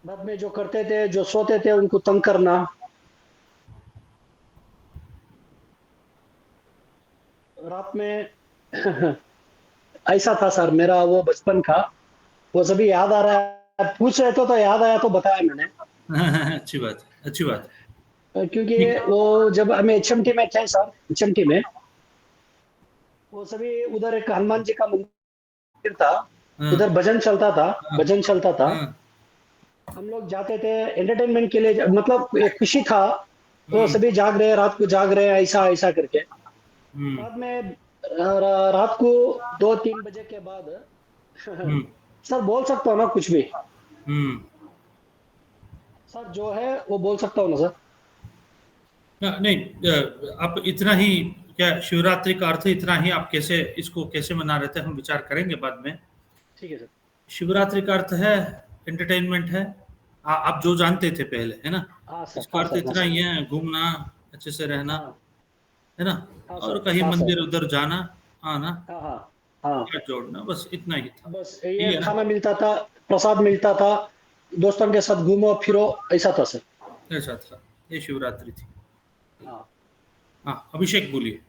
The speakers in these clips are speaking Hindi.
रात में जो करते थे, जो सोते थे उनको तंग करना। रात में ऐसा था सर मेरा वो बचपन का। वो सभी याद आ रहा है, पूछ रहे तो याद आया तो बताया मैंने। अच्छी बात है, अच्छी बात है। क्योंकि ठीक। वो जब हमें एचएमटी में थे सर, एचएमटी में वो सभी उधर एक हनुमान जी का मंदिर था। हाँ, उधर भजन चलता था, हाँ, भजन चलता था। हाँ। हम लोग जाते थे एंटरटेनमेंट के लिए, मतलब एक खुशी था। तो हुँ, सभी जाग रहे हैं, रात को जाग रहे हैं, ऐसा ऐसा करके। हुँ, बाद में रात को 2-3 बजे के बाद हुँ, सर बोल सकता हूँ ना कुछ भी? हुँ। सर जो है वो बोल सकता हूँ ना सर? नहीं, आप इतना ही, क्या शिवरात्रि का अर्थ इतना ही, आप कैसे इसको कैसे मना रहे थे हम विचार करेंगे बाद में। ठीक है सर। शिवरात्रि का अर्थ है एंटरटेनमेंट है। आप जो जानते थे पहले, है ना? हाँ सर, इसका हाँ अर्थ सर, हाँ इतना सर। ही है, घूमना, अच्छे से रहना, हाँ है ना? हाँ और सर, कहीं हाँ सर। मंदिर उधर जाना, आना, हाँ हाँ हाँ। हाथ जोड़ना, बस इतना ही था। बस ठीक ये है ना? खाना मिलता था, प्रसाद मिलता था, दोस्तों के साथ घूमो फिरो, ऐसा था सर। ऐसा था, ये शिवरात्रि थी। हाँ। हाँ, अभिषेक बोलिए।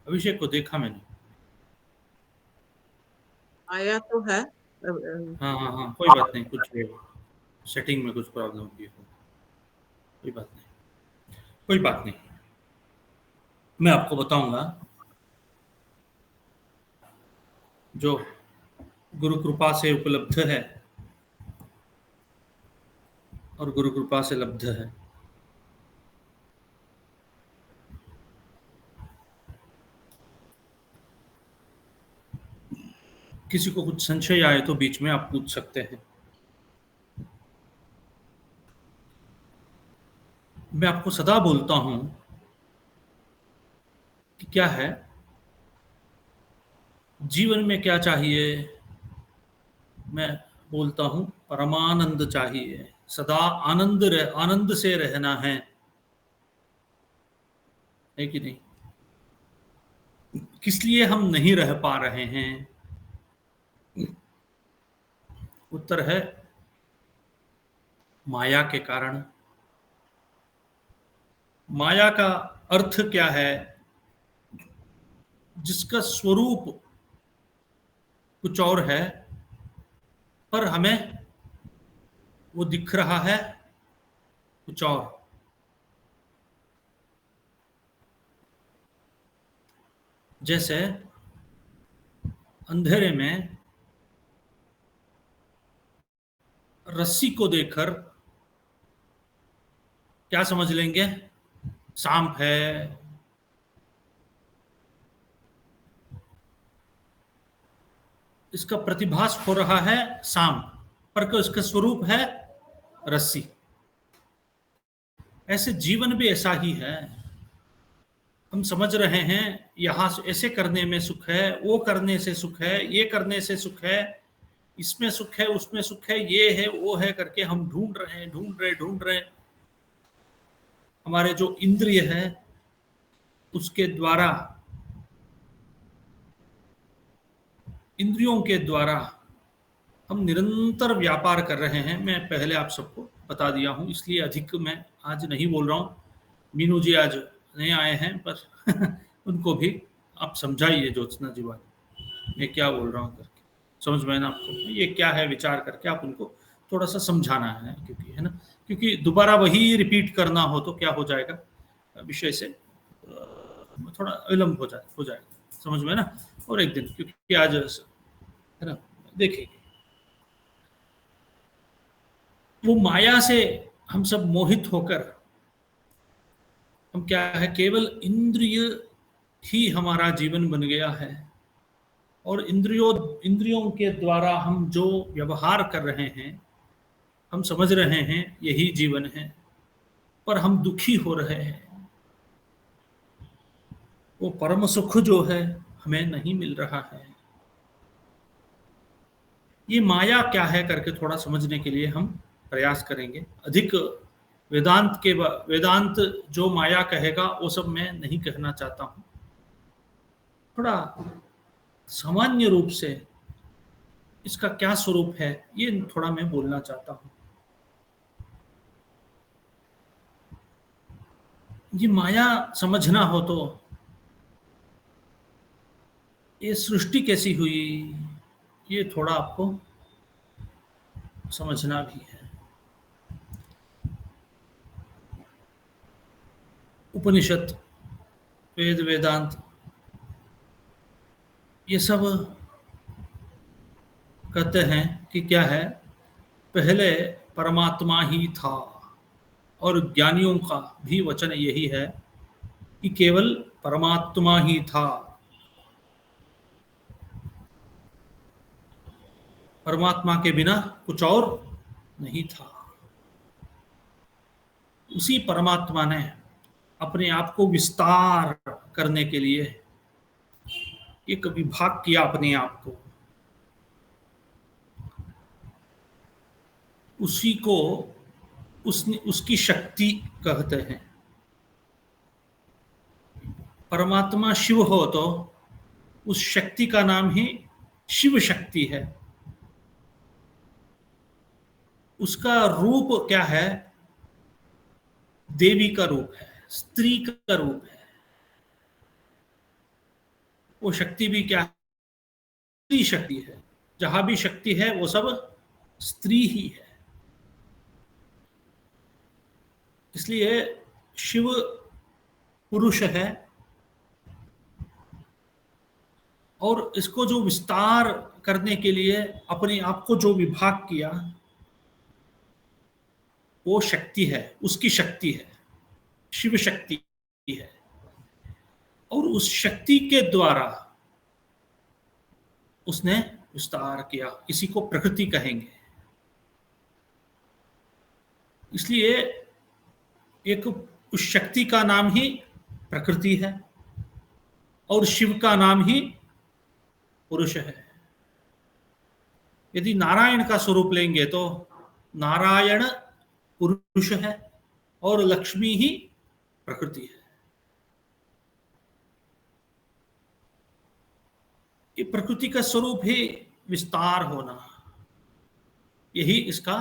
अभिषेक को देखा मैंने। आया तो है। हाँ, हाँ, हाँ, कोई बात नहीं, कुछ सेटिंग में कुछ प्रॉब्लम हुई हो, कोई बात नहीं, कोई बात नहीं। मैं आपको बताऊँगा, जो गुरु कृपा से उपलब्ध है और गुरु कृपा से लब्ध है। किसी को कुछ संशय आए तो बीच में आप पूछ सकते हैं। मैं आपको सदा बोलता हूँ कि क्या है, जीवन में क्या चाहिए? मैं बोलता हूँ परमानंद चाहिए, सदा आनंद से रहना है कि नहीं? किस लिए हम नहीं रह पा रहे हैं? उत्तर है माया के कारण। माया का अर्थ क्या है? जिसका स्वरूप कुछ और है, पर हमें वो दिख रहा है कुछ और। जैसे अंधेरे में रस्सी को देखकर क्या समझ लेंगे? सांप है। इसका प्रतिभास हो रहा है सांप, पर इसका स्वरूप है रस्सी। ऐसे जीवन भी ऐसा ही है। हम समझ रहे हैं यहां से ऐसे करने में सुख है, वो करने से सुख है, ये करने से सुख है, इसमें सुख है, उसमें सुख है, ये है वो है करके हम ढूंढ रहे। हमारे जो इंद्रिय है उसके द्वारा, इंद्रियों के द्वारा हम निरंतर व्यापार कर रहे हैं। मैं पहले आप सबको बता दिया हूं, इसलिए अधिक मैं आज नहीं बोल रहा हूं। मीनू जी आज नहीं आए हैं, पर उनको भी आप समझाइए, ज्योत्सना जी बात मैं क्या बोल रहा हूँ करके। समझ में ना आपको ये क्या है, विचार करके आप उनको थोड़ा सा समझाना है, क्योंकि है ना, क्योंकि दोबारा वही रिपीट करना हो तो क्या हो जाएगा, विषय से थोड़ा विलम्ब हो जाएगा, समझ में ना। और एक दिन, क्योंकि आज है ना, देखिए, वो माया से हम सब मोहित होकर, हम क्या है, केवल इंद्रिय ही हमारा जीवन बन गया है। और इंद्रियों के द्वारा हम जो व्यवहार कर रहे हैं, हम समझ रहे हैं यही जीवन है, पर हम दुखी हो रहे हैं। वो परम सुख जो है हमें नहीं मिल रहा है। ये माया क्या है करके थोड़ा समझने के लिए हम प्रयास करेंगे। अधिक वेदांत जो माया कहेगा वो सब मैं नहीं कहना चाहता हूँ। थोड़ा सामान्य रूप से इसका क्या स्वरूप है, ये थोड़ा मैं बोलना चाहता हूं। ये माया समझना हो तो ये सृष्टि कैसी हुई, ये थोड़ा आपको समझना भी है। उपनिषद, वेद, वेदांत, ये सब कहते हैं कि क्या है, पहले परमात्मा ही था। और ज्ञानियों का भी वचन यही है कि केवल परमात्मा ही था, परमात्मा के बिना कुछ और नहीं था। उसी परमात्मा ने अपने आप को विस्तार करने के लिए एक विभाग किया अपने आप को। उसी को उसकी शक्ति कहते हैं। परमात्मा शिव हो तो उस शक्ति का नाम ही शिव शक्ति है। उसका रूप क्या है, देवी का रूप है, स्त्री का रूप है। वो शक्ति भी क्या है, स्त्री शक्ति है। जहां भी शक्ति है वो सब स्त्री ही है। इसलिए शिव पुरुष है, और इसको जो विस्तार करने के लिए अपने आप को जो विभाग किया, वो शक्ति है, उसकी शक्ति है, शिव शक्ति है। और उस शक्ति के द्वारा उसने विस्तार किया। इसी को प्रकृति कहेंगे। इसलिए एक उस शक्ति का नाम ही प्रकृति है और शिव का नाम ही पुरुष है। यदि नारायण का स्वरूप लेंगे तो नारायण पुरुष है और लक्ष्मी ही प्रकृति है। ये प्रकृति का स्वरूप ही विस्तार होना, यही इसका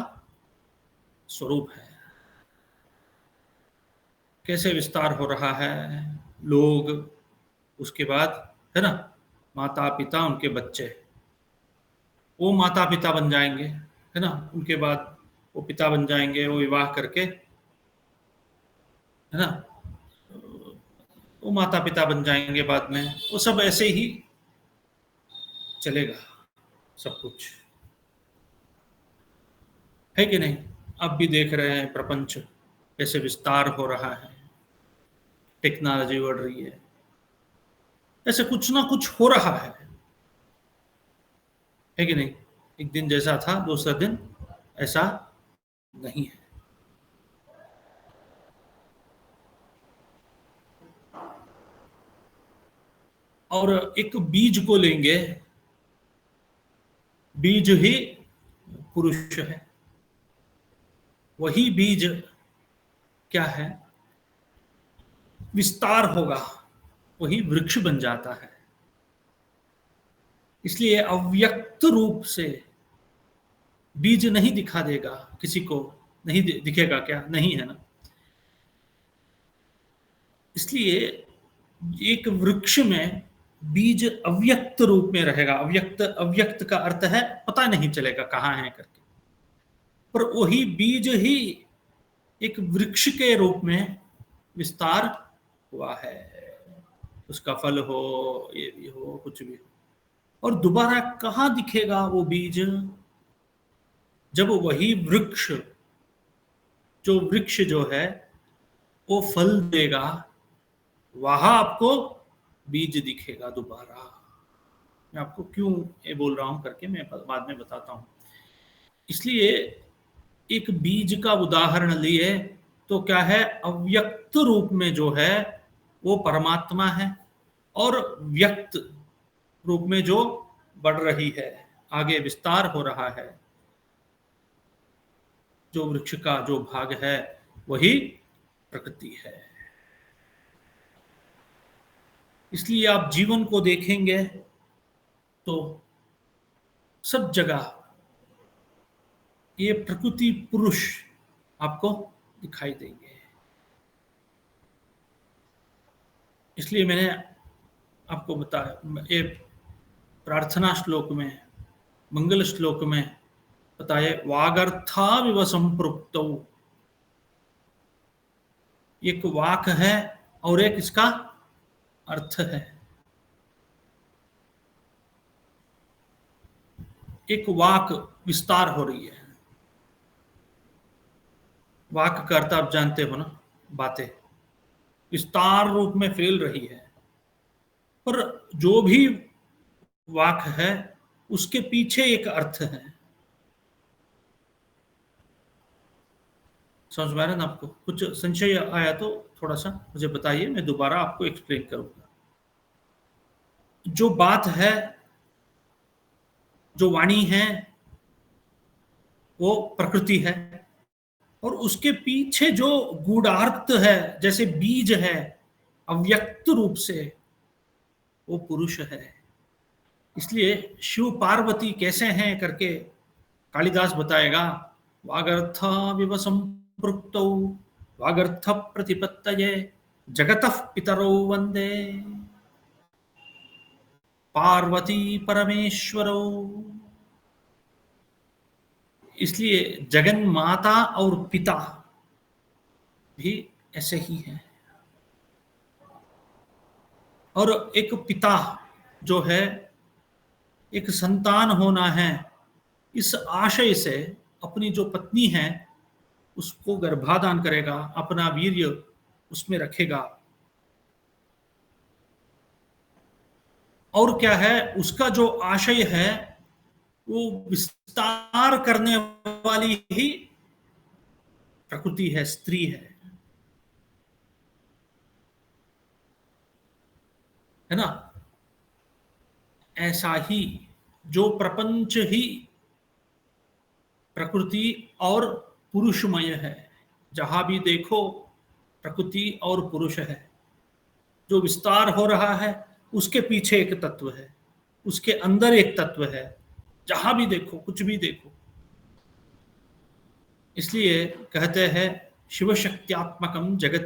स्वरूप है। कैसे विस्तार हो रहा है, लोग, उसके बाद है ना, माता पिता, उनके बच्चे, वो माता पिता बन जाएंगे, है ना, उनके बाद वो पिता बन जाएंगे, वो विवाह करके, है ना, वो माता पिता बन जाएंगे बाद में। वो सब ऐसे ही चलेगा सब कुछ, है कि नहीं। अब भी देख रहे हैं प्रपंच कैसे विस्तार हो रहा है, टेक्नोलॉजी बढ़ रही है, ऐसे कुछ ना कुछ हो रहा है कि नहीं। एक दिन जैसा था दूसरा दिन ऐसा नहीं है। और एक बीज को लेंगे, बीज ही पुरुष है। वही बीज क्या है, विस्तार होगा, वही वृक्ष बन जाता है। इसलिए अव्यक्त रूप से बीज नहीं दिखा देगा किसी को, नहीं दिखेगा क्या, नहीं है ना। इसलिए एक वृक्ष में बीज अव्यक्त रूप में रहेगा। अव्यक्त, अव्यक्त का अर्थ है पता नहीं चलेगा कहाँ है करके, पर वही बीज ही एक वृक्ष के रूप में विस्तार हुआ है। उसका फल हो, ये भी हो, कुछ भी हो। और दोबारा कहाँ दिखेगा वो बीज, जब वही वृक्ष, जो वृक्ष जो है वो फल देगा, वहां आपको बीज दिखेगा दोबारा। मैं आपको क्यों ये बोल रहा हूं करके मैं बाद में बताता हूं। इसलिए एक बीज का उदाहरण लिए तो क्या है, अव्यक्त रूप में जो है वो परमात्मा है, और व्यक्त रूप में जो बढ़ रही है, आगे विस्तार हो रहा है, जो वृक्ष का जो भाग है वही प्रकृति है। इसलिए आप जीवन को देखेंगे तो सब जगह ये प्रकृति पुरुष आपको दिखाई देंगे। इसलिए मैंने आपको बताया, ये प्रार्थना श्लोक में, मंगल श्लोक में बताया, वागर्थाविव संपृक्तौ, एक वाक है और एक इसका अर्थ है। एक वाक विस्तार हो रही है, वाक का अर्थ आप जानते हो ना, बातें विस्तार रूप में फैल रही है, पर जो भी वाक है उसके पीछे एक अर्थ है। समझ में आ रहा है ना आपको? कुछ संशय आया तो थोड़ा सा मुझे बताइए, मैं दोबारा आपको एक्सप्लेन करूंगा। जो बात है, जो वाणी है, वो प्रकृति है, और उसके पीछे जो गूढ़ार्थ है, जैसे बीज है अव्यक्त रूप से, वो पुरुष है। इसलिए शिव पार्वती कैसे हैं करके कालिदास बताएगा, वागर्थ विव संपृक्तौ वागर्थ प्रतिपत्तये जगतः पितरौ वंदे पार्वती परमेश्वरौ। इसलिए जगन माता और पिता भी ऐसे ही हैं। और एक पिता जो है, एक संतान होना है, इस आशय से अपनी जो पत्नी है उसको गर्भाधान करेगा, अपना वीर्य उसमें रखेगा, और क्या है, उसका जो आशय है वो विस्तार करने वाली ही प्रकृति है, स्त्री है ना? ऐसा ही जो प्रपंच ही प्रकृति और पुरुषमय है, जहां भी देखो प्रकृति और पुरुष है। जो विस्तार हो रहा है उसके पीछे एक तत्व है, उसके अंदर एक तत्व है, जहां भी देखो, कुछ भी देखो। इसलिए कहते हैं शिव शक्त्यात्मकम जगत,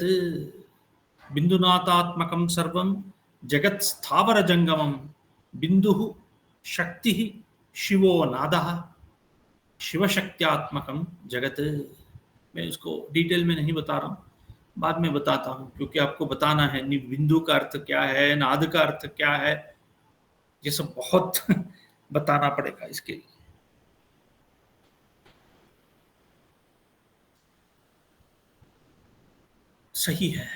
बिंदुनाथात्मकम सर्वम जगत स्थावर जंगमम, बिंदु शक्ति शिवो नादः, शिव शक्त्यात्मकम जगत। मैं इसको डिटेल में नहीं बता रहा हूं, बाद में बताता हूं, क्योंकि आपको बताना है बिंदु का अर्थ क्या है, नाद का अर्थ क्या है, ये सब बहुत बताना पड़ेगा इसके लिए। सही है,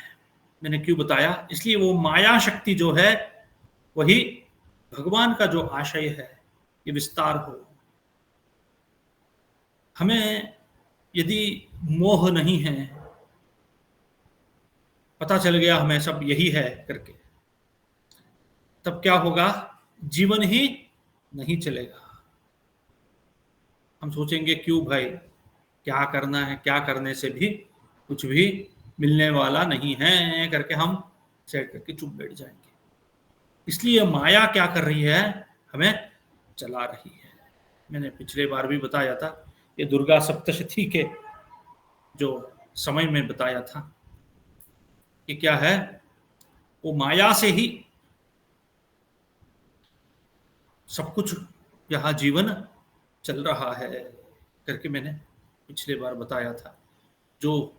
मैंने क्यों बताया, इसलिए वो माया शक्ति जो है वही भगवान का जो आशय है, ये विस्तार हो। हमें यदि मोह नहीं है, पता चल गया हमें सब यही है करके, तब क्या होगा, जीवन ही नहीं चलेगा। हम सोचेंगे क्यों भाई, क्या करना है, क्या करने से भी कुछ भी मिलने वाला नहीं है करके हम सेट करके चुप बैठ जाएंगे। इसलिए माया क्या कर रही है, हमें चला रही है। मैंने पिछले बार भी बताया था, ये दुर्गा सप्तशती के जो समय में बताया था कि क्या है, वो माया से ही सब कुछ यहां जीवन चल रहा है करके मैंने पिछले बार बताया था। जो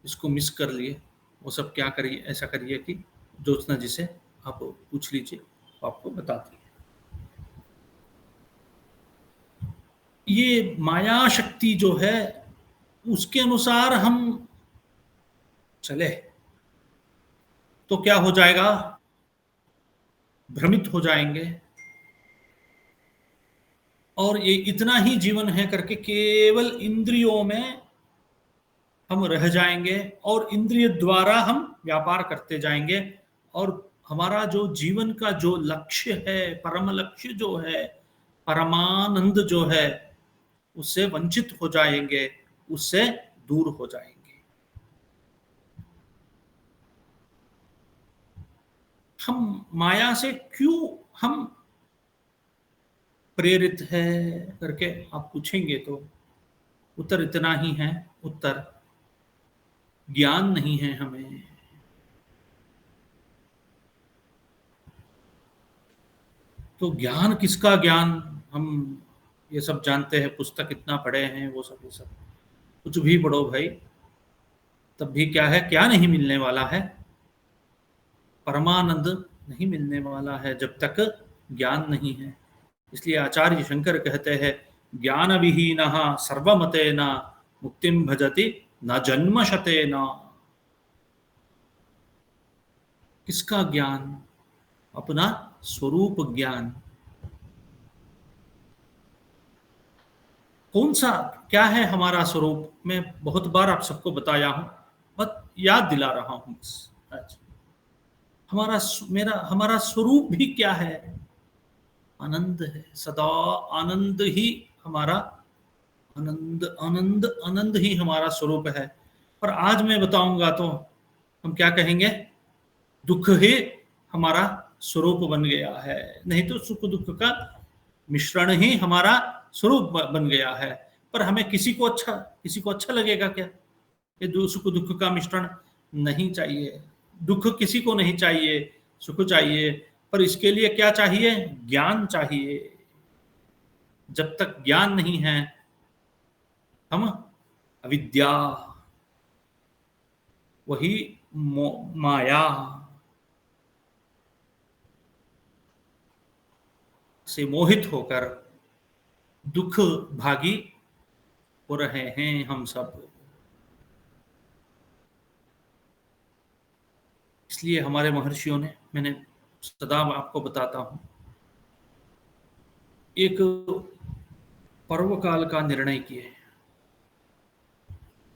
इसको मिस कर लिए वो सब क्या करिए, ऐसा करिए कि ज्योत्सना जी से आप पूछ लीजिए, वो आपको बताती है। ये माया शक्ति जो है उसके अनुसार हम चले तो क्या हो जाएगा, भ्रमित हो जाएंगे, और ये इतना ही जीवन है करके केवल इंद्रियों में हम रह जाएंगे, और इंद्रिय द्वारा हम व्यापार करते जाएंगे, और हमारा जो जीवन का जो लक्ष्य है, परम लक्ष्य जो है, परमानंद जो है, उससे वंचित हो जाएंगे, उससे दूर हो जाएंगे। हम माया से क्यों हम प्रेरित है करके आप पूछेंगे तो उत्तर इतना ही है, उत्तर ज्ञान नहीं है हमें। तो ज्ञान किसका ज्ञान? हम ये सब जानते हैं, पुस्तक इतना पढ़े हैं, वो सब ये सब कुछ भी पढ़ो भाई, तब भी क्या है, क्या नहीं मिलने वाला है? परमानंद नहीं मिलने वाला है जब तक ज्ञान नहीं है। इसलिए आचार्य शंकर कहते हैं, ज्ञान विहीन सर्वमते न मुक्तिम भजति न जन्म शतेन। किसका ज्ञान? अपना स्वरूप ज्ञान। कौन सा, क्या है हमारा स्वरूप? मैं बहुत बार आप सबको बताया हूं, बस याद दिला रहा हूं आज। हमारा स्वरूप भी क्या है? आनंद है। सदा आनंद ही हमारा, आनंद आनंद आनंद ही हमारा स्वरूप है। पर आज मैं बताऊंगा तो हम क्या कहेंगे? दुख ही हमारा स्वरूप बन गया है। नहीं तो सुख दुख का मिश्रण ही हमारा स्वरूप बन गया है। पर हमें किसी को अच्छा लगेगा क्या? ये सुख दुख का मिश्रण नहीं चाहिए। दुख किसी को नहीं चाहिए, सुख चाहिए। पर इसके लिए क्या चाहिए? ज्ञान चाहिए। जब तक ज्ञान नहीं है, हम अविद्या, वही माया से मोहित होकर दुख भागी हो रहे हैं हम सब। इसलिए हमारे महर्षियों ने, मैंने सदा आपको बताता हूं, एक पर्व काल का निर्णय किए।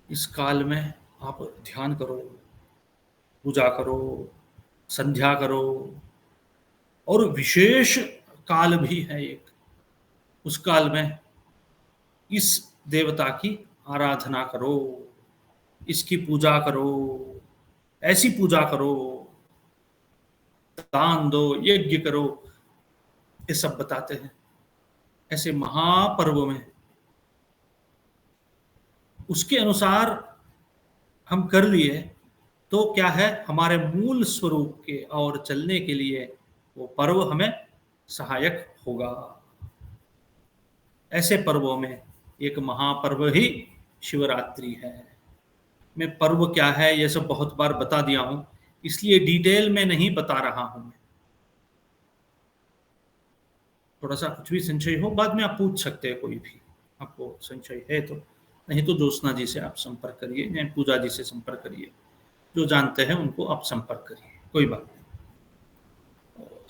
इस काल में आप ध्यान करो, पूजा करो, संध्या करो, और विशेष काल भी है एक। उस काल में इस देवता की आराधना करो, इसकी पूजा करो, ऐसी पूजा करो, दान दो, यज्ञ करो, ये सब बताते हैं। ऐसे महापर्व में उसके अनुसार हम कर लिए तो क्या है, हमारे मूल स्वरूप के और चलने के लिए वो पर्व हमें सहायक होगा। ऐसे पर्वों में एक महापर्व ही शिवरात्रि है। मैं पर्व क्या है ये सब बहुत बार बता दिया हूं, इसलिए डिटेल में नहीं बता रहा हूं मैं। थोड़ा सा कुछ भी संशय हो बाद में आप पूछ सकते हैं, कोई भी आपको संशय है तो। नहीं तो ज्योत्सना जी से आप संपर्क करिए या पूजा जी से संपर्क करिए, जो जानते हैं उनको आप संपर्क करिए, कोई बात नहीं।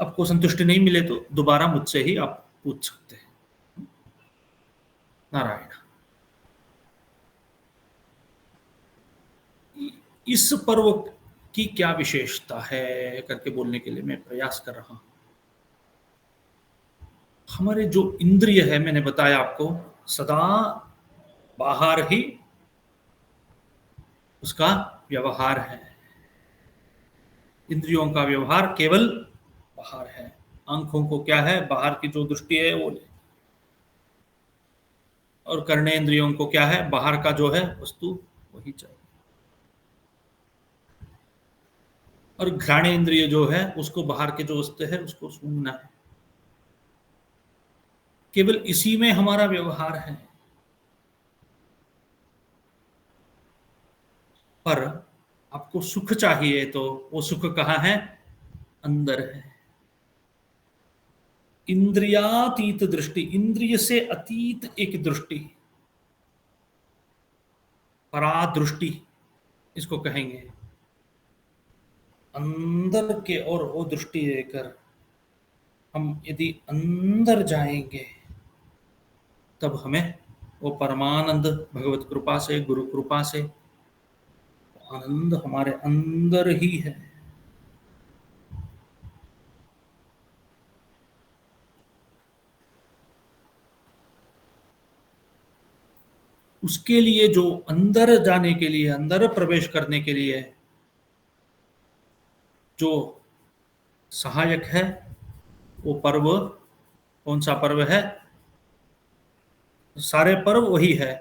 आपको संतुष्टि नहीं मिले तो दोबारा मुझसे ही आप पूछ सकते हैं। नारायण। इस पर्व की क्या विशेषता है करके बोलने के लिए मैं प्रयास कर रहा हूं। हमारे जो इंद्रिय है, मैंने बताया आपको, सदा बाहर ही उसका व्यवहार है। इंद्रियों का व्यवहार केवल बाहर है। आंखों को क्या है, बाहर की जो दृष्टि है वो ले, और कर्णेंद्रियों को क्या है, बाहर का जो है वस्तु वही चाहिए। और घ्राणेंद्रिय जो है उसको बाहर के जो वस्तु है उसको सूंघना है। केवल इसी में हमारा व्यवहार है। पर आपको सुख चाहिए तो वो सुख कहाँ है? अंदर है। इंद्रियातीत दृष्टि, इंद्रिय से अतीत एक दृष्टि, परादृष्टि इसको कहेंगे। अंदर के और वो दृष्टि लेकर हम यदि अंदर जाएंगे तब हमें वो परमानंद भगवत कृपा से, गुरु कृपा से आनंद हमारे अंदर ही है। उसके लिए जो अंदर जाने के लिए, अंदर प्रवेश करने के लिए जो सहायक है वो पर्व कौन सा पर्व है? सारे पर्व वही है,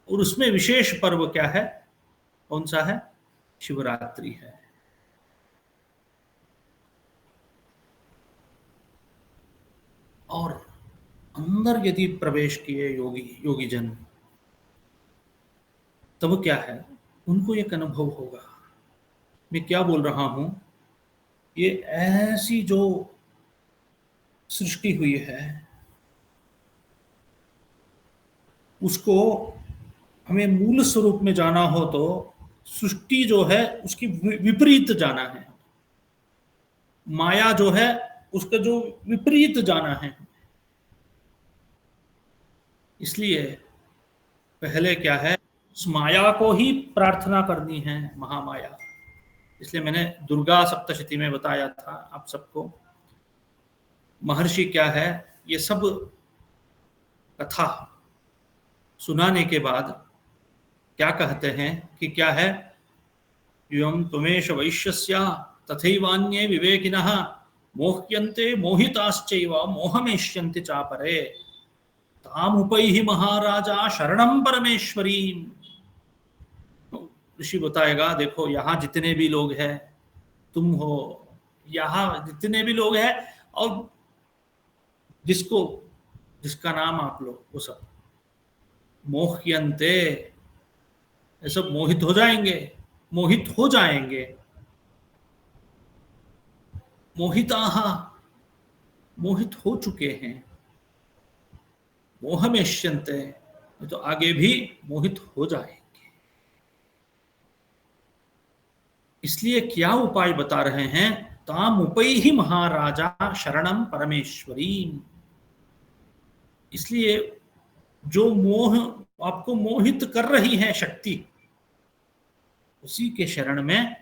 और उसमें विशेष पर्व क्या है? कौन सा है? शिवरात्रि है। और अंदर यदि प्रवेश किए योगी जन, तब क्या है? उनको एक अनुभव होगा। मैं क्या बोल रहा हूं? ये ऐसी जो सृष्टि हुई है, उसको हमें मूल स्वरूप में जाना हो तो सृष्टि जो है उसकी विपरीत जाना है। माया जो है उसका जो विपरीत जाना है। इसलिए पहले क्या है, उस माया को ही प्रार्थना करनी है, महामाया। इसलिए मैंने दुर्गा सप्तशती में बताया था आप सबको। महर्षि क्या है, ये सब कथा सुनाने के बाद क्या कहते हैं कि क्या है, एवं त्वमेष वैश्यस्या तथैवान्ये विवेकिनः मोह्यन्ते मोहिताश्चैव मोहमेष्यन्ति चापरे तामुपैहि महाराजा शरणं परमेश्वरीम्। ऋषि बताएगा, देखो यहाँ जितने भी लोग हैं, तुम हो, यहाँ जितने भी लोग हैं, और जिसका नाम आप लो, वो सब मोह्यन्ते, ये सब मोहित हो जाएंगे, मोहित हो जाएंगे। मोहिताः, मोहित हो चुके हैं। मोहमेष्यन्ते, तो आगे भी मोहित हो जाएंगे। इसलिए क्या उपाय बता रहे हैं? ताम उपैहि महाराजा शरणम परमेश्वरी। इसलिए जो मोह आपको मोहित कर रही है शक्ति, उसी के शरण में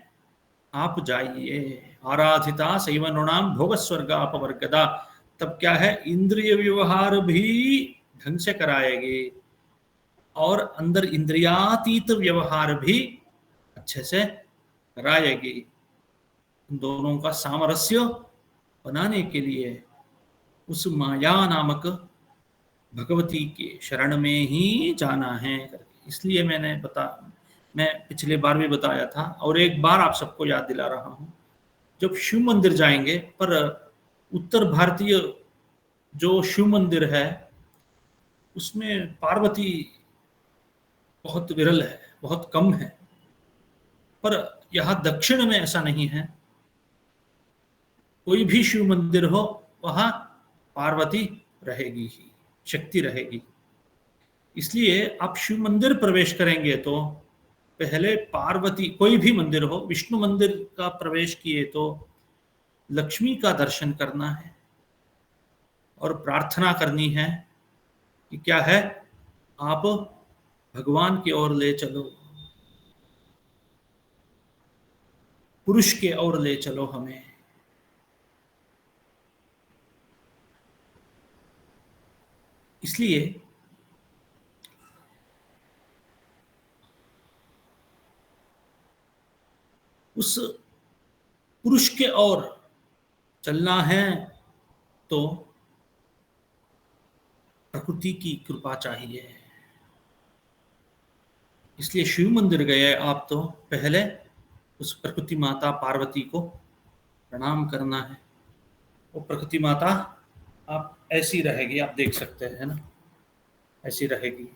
आप जाइए। आराधिता सैव नृणाम भोग स्वर्गापवर्गदा। तब क्या है, इंद्रिय व्यवहार भी ढंग से कराएगी और अंदर इंद्रियातीत व्यवहार भी अच्छे से कराएगी। इन दोनों का सामरस्य बनाने के लिए उस माया नामक भगवती के शरण में ही जाना है। इसलिए मैं पिछले बार भी बताया था, और एक बार आप सबको याद दिला रहा हूं। जब शिव मंदिर जाएंगे, पर उत्तर भारतीय जो शिव मंदिर है उसमें पार्वती बहुत विरल है, बहुत कम है। पर यहां दक्षिण में ऐसा नहीं है। कोई भी शिव मंदिर हो, वहां पार्वती रहेगी ही, शक्ति रहेगी। इसलिए आप शिव मंदिर प्रवेश करेंगे तो पहले पार्वती, कोई भी मंदिर हो, विष्णु मंदिर का प्रवेश किए तो लक्ष्मी का दर्शन करना है और प्रार्थना करनी है कि क्या है, आप भगवान की ओर ले चलो, पुरुष के ओर ले चलो हमें। इसलिए उस पुरुष के ओर चलना है तो प्रकृति की कृपा चाहिए। इसलिए शिव मंदिर गए आप तो पहले उस प्रकृति माता पार्वती को प्रणाम करना है। वो प्रकृति माता आप ऐसी रहेगी, आप देख सकते हैं ना, ऐसी रहेगी,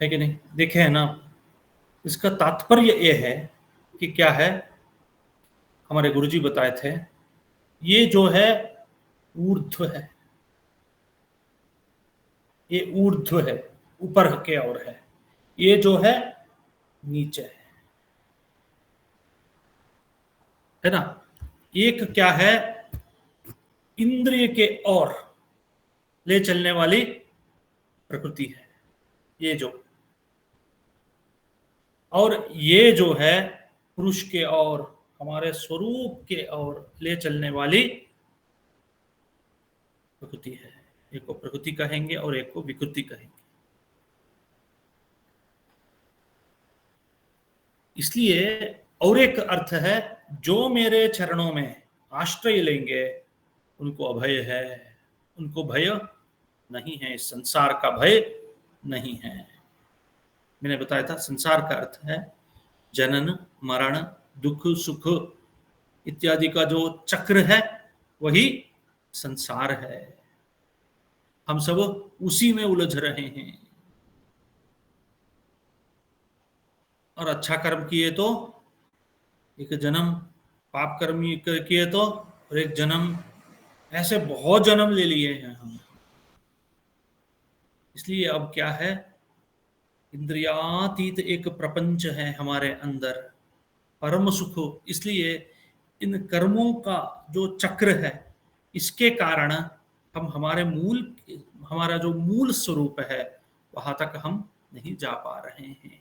है कि नहीं? देखे है ना। इसका तात्पर्य ये है कि क्या है, हमारे गुरुजी बताए थे, ये जो है ऊर्ध्व है, ये ऊर्ध्व है, ऊपर के ओर है। ये जो है नीचे है ना। एक क्या है, इंद्रिय के ओर ले चलने वाली प्रकृति है ये जो, और ये जो है पुरुष के ओर, हमारे स्वरूप के ओर ले चलने वाली प्रकृति है। एक को प्रकृति कहेंगे और एक को विकृति कहेंगे। इसलिए और एक अर्थ है जो मेरे चरणों में आश्रय लेंगे उनको अभय है, उनको भय नहीं है, इस संसार का भय नहीं है। मैंने बताया था संसार का अर्थ है जनन मरण दुख सुख इत्यादि का जो चक्र है वही संसार है। हम सब उसी में उलझ रहे हैं। और अच्छा कर्म किए तो एक जन्म, पाप कर्म किए तो और एक जन्म, ऐसे बहुत जन्म ले लिए हैं हम। इसलिए अब क्या है, इंद्रियातीत एक प्रपंच है हमारे अंदर, परम सुख। इसलिए इन कर्मों का जो चक्र है इसके कारण हम हमारा जो मूल स्वरूप है वहां तक हम नहीं जा पा रहे हैं।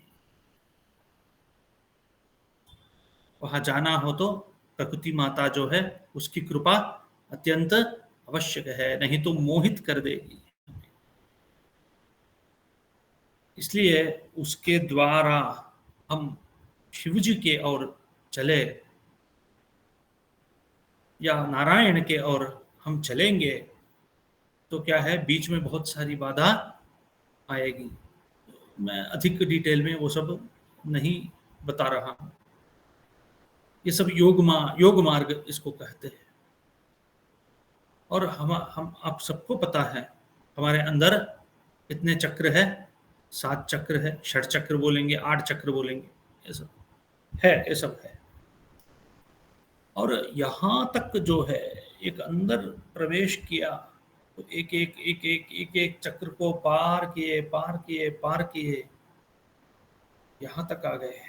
वहां जाना हो तो प्रकृति माता जो है उसकी कृपा अत्यंत आवश्यक है, नहीं तो मोहित कर देगी। इसलिए उसके द्वारा हम शिव जी के ओर चले या नारायण के ओर हम चलेंगे तो क्या है, बीच में बहुत सारी बाधा आएगी। मैं अधिक डिटेल में वो सब नहीं बता रहा हूं। ये सब योग मार्ग इसको कहते हैं। और हम आप सबको पता है हमारे अंदर कितने चक्र है, 7 चक्र है, 6 चक्र बोलेंगे, 8 चक्र बोलेंगे, ये सब है, ये सब है। और यहां तक जो है एक अंदर प्रवेश किया तो एक चक्र को पार किए यहां तक आ गए।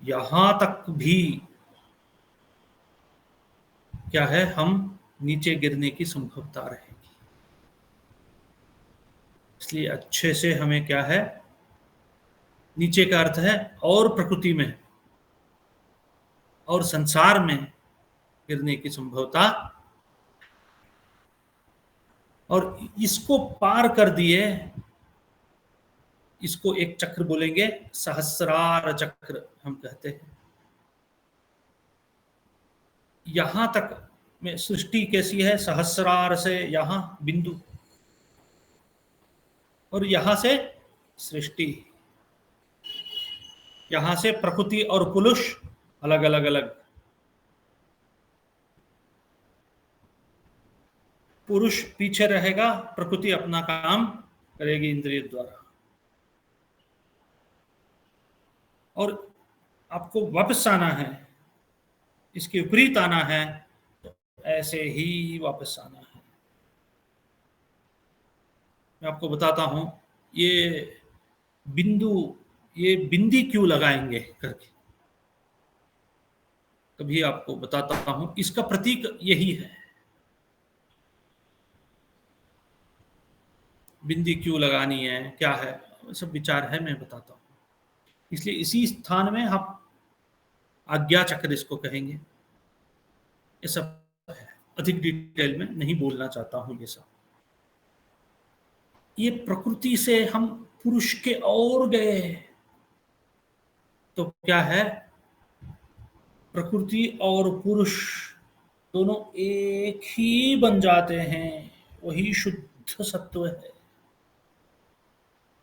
यहां तक भी क्या है, हम नीचे गिरने की संभवता रहेगी। इसलिए अच्छे से हमें क्या है, नीचे का अर्थ है और प्रकृति में और संसार में गिरने की संभवता, और इसको पार कर दिए, इसको एक चक्र बोलेंगे, सहस्रार चक्र हम कहते हैं। यहां तक में सृष्टि कैसी है, सहस्रार से यहां बिंदु और यहां से सृष्टि, यहां से प्रकृति और पुरुष अलग अलग अलग। पुरुष पीछे रहेगा, प्रकृति अपना काम करेगी इंद्रिय द्वारा। और आपको वापस आना है, इसके विपरीत आना है तो ऐसे ही वापस आना है। मैं आपको बताता हूं ये बिंदी क्यों लगाएंगे करके, कभी आपको बताता हूं। इसका प्रतीक यही है, बिंदी क्यों लगानी है, क्या है, सब विचार है, मैं बताता हूं। इसलिए इसी स्थान में आप आज्ञा चक्र इसको कहेंगे। ये सब है, अधिक डिटेल में नहीं बोलना चाहता हूं ये सब। ये प्रकृति से हम पुरुष के और गए तो क्या है, प्रकृति और पुरुष दोनों एक ही बन जाते हैं। वही शुद्ध सत्व है,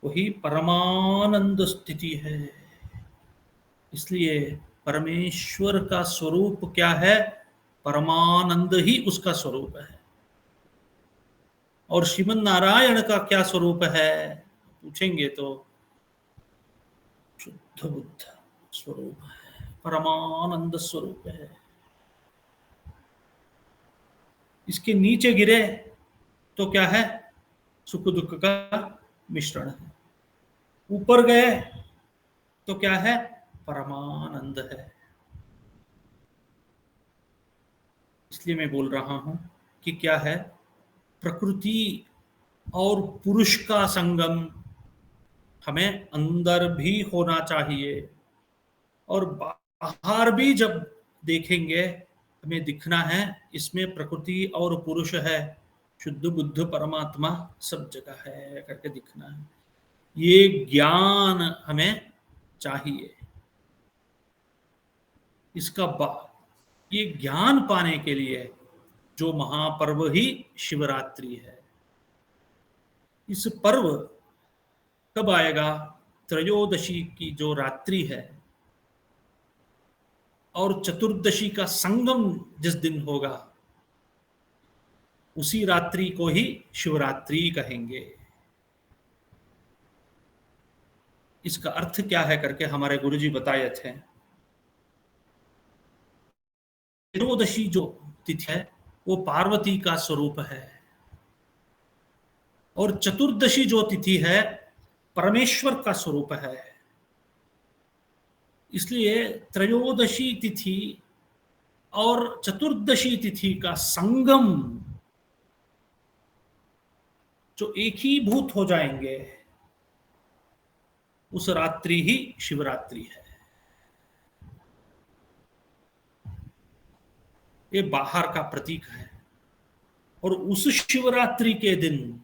वही परमानंद स्थिति है। इसलिए परमेश्वर का स्वरूप क्या है, परमानंद ही उसका स्वरूप है। और श्रीमन नारायण का क्या स्वरूप है पूछेंगे तो शुद्ध बुद्ध स्वरूप है, परमानंद स्वरूप है। इसके नीचे गिरे तो क्या है, सुख दुख का मिश्रण है। ऊपर गए तो क्या है, परमानंद है। इसलिए मैं बोल रहा हूं कि क्या है, प्रकृति और पुरुष का संगम हमें अंदर भी होना चाहिए, और बाहर भी जब देखेंगे हमें दिखना है इसमें प्रकृति और पुरुष है, शुद्ध बुद्ध परमात्मा सब जगह है करके दिखना है। ये ज्ञान हमें चाहिए। ये ज्ञान पाने के लिए जो महापर्व ही शिवरात्रि है। इस पर्व कब आएगा? त्रयोदशी की जो रात्रि है और चतुर्दशी का संगम जिस दिन होगा, उसी रात्रि को ही शिवरात्रि कहेंगे। इसका अर्थ क्या है करके हमारे गुरुजी बताए थे। त्रयोदशी जो तिथि है वो पार्वती का स्वरूप है, और चतुर्दशी जो तिथि है परमेश्वर का स्वरूप है। इसलिए त्रयोदशी तिथि और चतुर्दशी तिथि का संगम जो एक ही भूत हो जाएंगे, उस रात्रि ही शिवरात्रि है। ये बाहर का प्रतीक है। और उस शिवरात्रि के दिन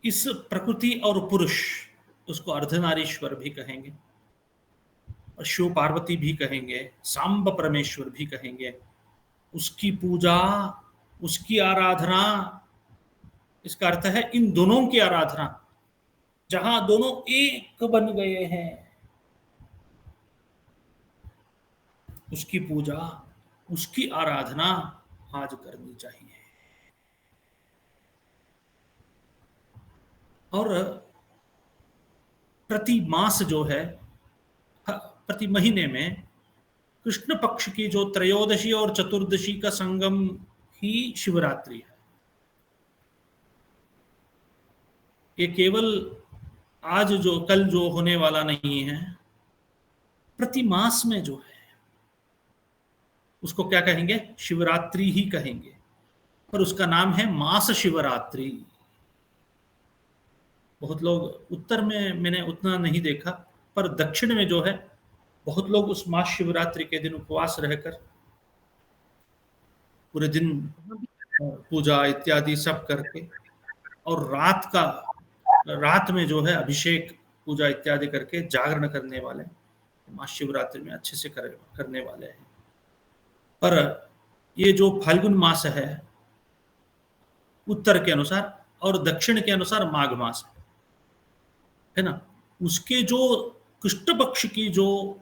इस प्रकृति और पुरुष, उसको अर्धनारीश्वर भी कहेंगे और शिव पार्वती भी कहेंगे, सांब परमेश्वर भी कहेंगे, उसकी पूजा, उसकी आराधना, इसका अर्थ है इन दोनों की आराधना, जहां दोनों एक बन गए हैं, उसकी पूजा, उसकी आराधना आज करनी चाहिए। और प्रति मास जो है, प्रति महीने में कृष्ण पक्ष की जो त्रयोदशी और चतुर्दशी का संगम ही शिवरात्रि है। ये केवल आज जो कल जो होने वाला नहीं है, प्रति मास में जो है उसको क्या कहेंगे? शिवरात्रि ही कहेंगे। पर उसका नाम है मास शिवरात्रि। बहुत लोग उत्तर में मैंने उतना नहीं देखा, पर दक्षिण में जो है बहुत लोग उस मास शिवरात्रि के दिन उपवास रहकर पूरे दिन पूजा इत्यादि सब करके, और रात में जो है अभिषेक पूजा इत्यादि करके जागरण करने वाले मास शिवरात्रि में अच्छे से करने वाले हैं। पर ये जो फाल्गुन मास है, उत्तर के अनुसार और दक्षिण के अनुसार माघ मास है ना, उसके जो कृष्ण पक्ष की जो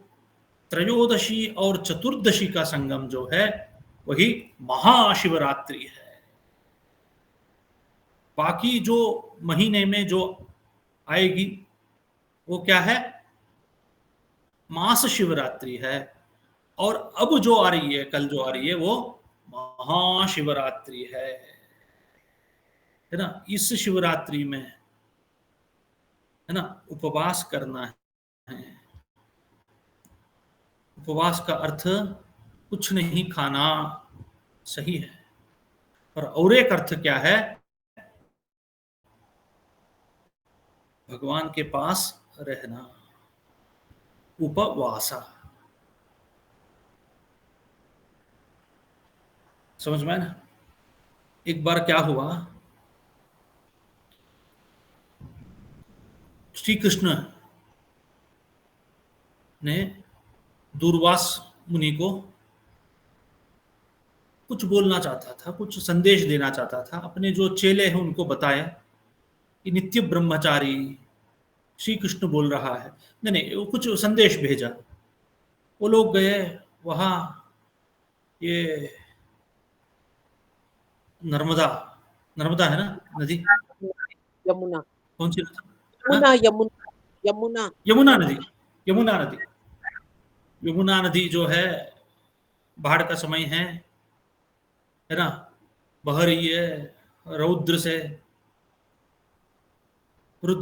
त्रयोदशी और चतुर्दशी का संगम जो है, वही महाशिवरात्रि है। बाकी जो महीने में जो आएगी वो क्या है? मास शिवरात्रि है। और अब जो आ रही है, कल जो आ रही है, वो महाशिवरात्रि है ना। इस शिवरात्रि में है ना उपवास करना है। उपवास का अर्थ कुछ नहीं खाना, सही है, और एक अर्थ क्या है? भगवान के पास रहना, उपवासा। समझ में ना? एक बार क्या हुआ, श्री कृष्ण ने दूर्वास मुनि को कुछ बोलना चाहता था, कुछ संदेश देना चाहता था। अपने जो चेले हैं उनको बताया कि नित्य ब्रह्मचारी श्री कृष्ण बोल रहा है। नहीं, वो कुछ संदेश भेजा। वो लोग गए वहां, ये नर्मदा है ना नदी, यमुना, कौन सी यमुना यमुना नदी जो है, बाढ़ का समय है ना, बह रही है, रुद्र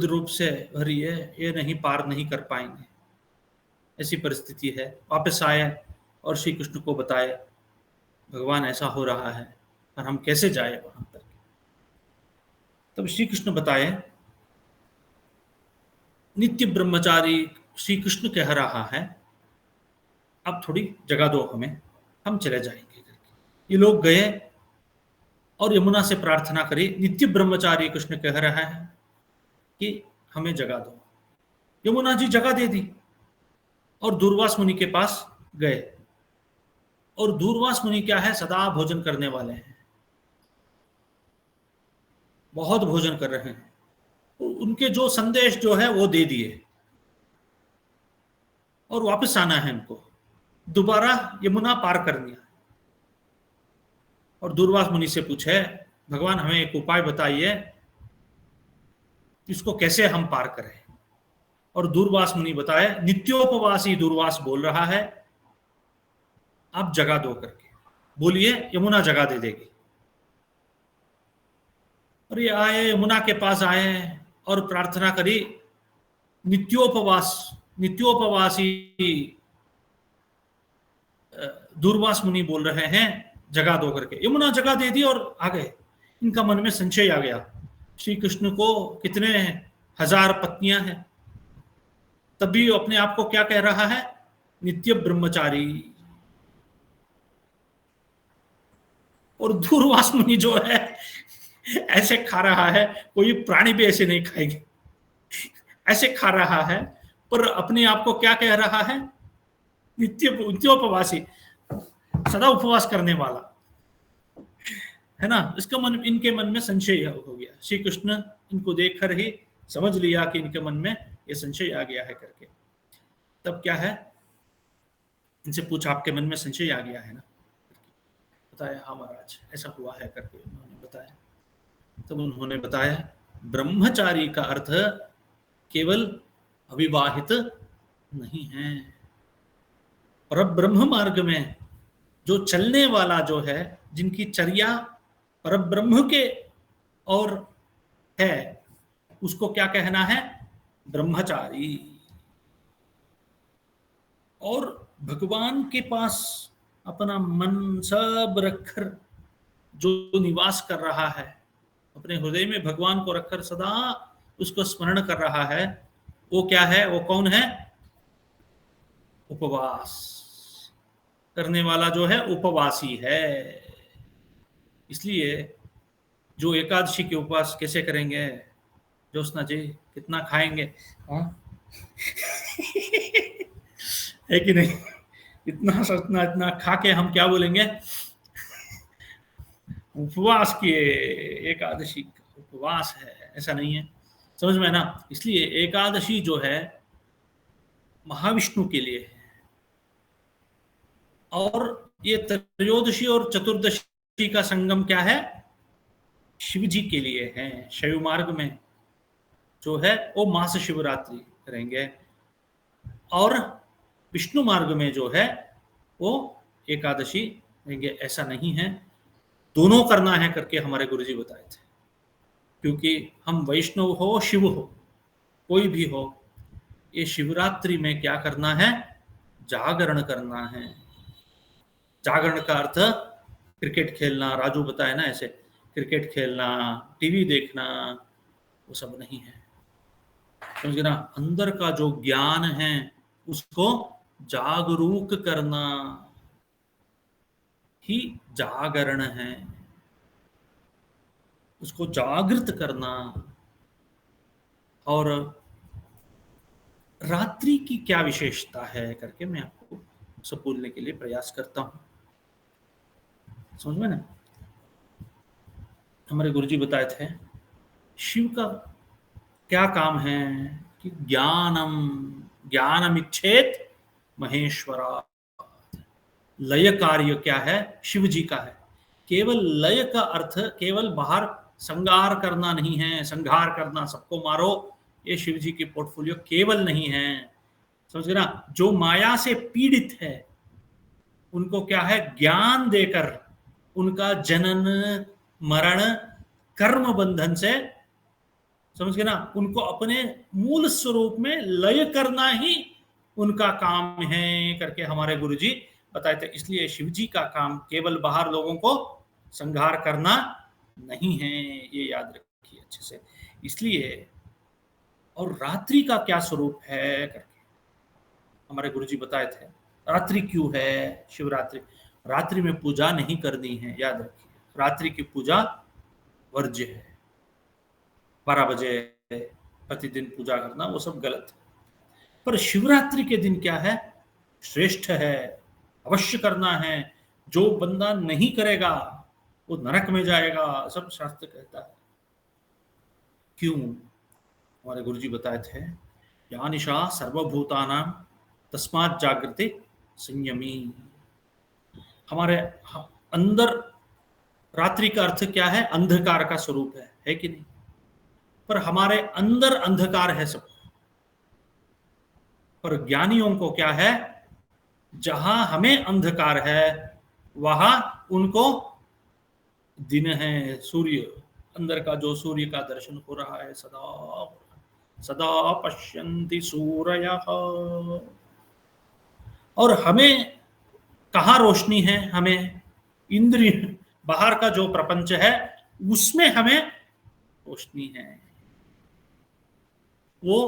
रूप से भरी है, ये नहीं पार नहीं कर पाएंगे, ऐसी परिस्थिति है। वापस आए और श्री कृष्ण को बताए, भगवान ऐसा हो रहा है और हम कैसे जाए वहां तक। तब श्री कृष्ण बताए, नित्य ब्रह्मचारी श्री कृष्ण कह रहा है, अब थोड़ी जगह दो हमें, हम चले जाएंगे करके। ये लोग गए और यमुना से प्रार्थना करी। नित्य ब्रह्मचारी कृष्ण कह रहा है कि हमें जगह दो। यमुना जी जगह दे दी और दूर्वास मुनि के पास गए। और दूर्वास मुनि क्या है, सदा भोजन करने वाले हैं, बहुत भोजन कर रहे हैं। तो उनके जो संदेश जो है वो दे दिए और वापस आना है इनको, दोबारा यमुना पार करनी है। और दूर्वास मुनि से पूछे, भगवान हमें एक उपाय बताइए, इसको कैसे हम पार करें। और दूर्वास मुनि बताए, नित्योपवासी दूर्वास बोल रहा है, आप जगह दो करके बोलिए, यमुना जगह दे देगी। और ये आए, यमुना के पास आए और प्रार्थना करी, नित्योपवासी दूर्वास मुनि बोल रहे हैं जगह दो करके। यमुना जगह दे दी और आ गए। इनका मन में संशय आ गया, श्री कृष्ण को कितने हजार पत्नियां हैं, तभी अपने आप को क्या कह रहा है, नित्य ब्रह्मचारी। और दूर्वास मुनि जो है ऐसे खा रहा है, कोई प्राणी भी ऐसे नहीं खाएगी, ऐसे खा रहा है, पर अपने आप को क्या कह रहा है, नित्योपवासी, सदा उपवास करने वाला है ना। इसका मन, इनके मन में संशय हो गया। श्री कृष्ण इनको देखकर ही समझ लिया कि इनके मन में ये संशय आ गया है करके। तब क्या है, इनसे पूछा, आपके मन में संशय आ गया है ना। बताया, हाँ महाराज ऐसा हुआ है करके उन्होंने बताया। तब उन्होंने बताया, ब्रह्मचारी का अर्थ केवल अविवाहित नहीं है। पर ब्रह्म मार्ग में जो चलने वाला जो है, जिनकी चर्या पर ब्रह्म के और है, उसको क्या कहना है, ब्रह्मचारी। और भगवान के पास अपना मन सब रखकर जो निवास कर रहा है, अपने हृदय में भगवान को रखकर सदा उसको स्मरण कर रहा है, वो क्या है, वो कौन है, उपवास करने वाला जो है उपवासी है। इसलिए जो एकादशी के उपवास कैसे करेंगे, ज्योत्सना जी कितना खाएंगे, हाँ है कि नहीं, इतना सतना इतना खा के हम क्या बोलेंगे, उपवास किए, एकादशी उपवास है, ऐसा नहीं है, समझ में ना। इसलिए एकादशी जो है महाविष्णु के लिए है, और ये त्रयोदशी और चतुर्दशी का संगम क्या है, शिव जी के लिए है। शैव मार्ग में जो है वो मास शिवरात्रि करेंगे, और विष्णु मार्ग में जो है वो एकादशी करेंगे। ऐसा नहीं है, दोनों करना है करके हमारे गुरुजी बताए थे। क्योंकि हम वैष्णव हो, शिव हो, कोई भी हो, ये शिवरात्रि में क्या करना है, जागरण करना है। जागरण का अर्थ क्रिकेट खेलना, राजू बताए ना ऐसे, क्रिकेट खेलना, टीवी देखना, वो सब नहीं है, समझ ना। अंदर का जो ज्ञान है उसको जागरूक करना ही जागरण है, उसको जागृत करना। और रात्रि की क्या विशेषता है करके मैं आपको सब बोलने के लिए प्रयास करता हूं, समझ में ना। हमारे गुरुजी बताए थे, शिव का क्या काम है कि ज्ञानम इच्छेत महेश्वरा। लय कार्य क्या है, शिव जी का है। केवल लय का अर्थ केवल बाहर संगार करना नहीं है, संघार करना, सबको मारो, ये शिव जी की पोर्टफोलियो केवल नहीं है, समझ गए ना। जो माया से पीड़ित है उनको क्या है, ज्ञान देकर उनका जनन मरण कर्म बंधन से, समझ गए ना, उनको अपने मूल स्वरूप में लय करना ही उनका काम है करके हमारे गुरुजी बताए थे। इसलिए शिव जी का काम केवल बाहर लोगों को संहार करना नहीं है, ये याद रखिए अच्छे से। इसलिए और रात्रि का क्या स्वरूप है करके हमारे गुरुजी बताए थे। रात्रि क्यों है शिवरात्रि, रात्रि में पूजा नहीं करनी है, याद रखिए, रात्रि की पूजा वर्ज्य है। 12 बजे प्रतिदिन पूजा करना वो सब गलत है। पर शिवरात्रि के दिन क्या है, श्रेष्ठ है, अवश्य करना है। जो बंदा नहीं करेगा वो नरक में जाएगा, सब शास्त्र कहता है। क्यों? हमारे गुरुजी बताए थे, या निशा सर्वभूतानां तस्मात् जागृते संयमी। हमारे अंदर रात्रि का अर्थ क्या है, अंधकार का स्वरूप है कि नहीं? पर हमारे अंदर अंधकार है सब, पर ज्ञानियों को क्या है, जहां हमें अंधकार है वहां उनको दिन है, सूर्य, अंदर का जो सूर्य का दर्शन हो रहा है, सदा सदा पश्यन्ति सूरयः। और हमें कहाँ रोशनी है, हमें इंद्रिय, बाहर का जो प्रपंच है उसमें हमें रोशनी है। वो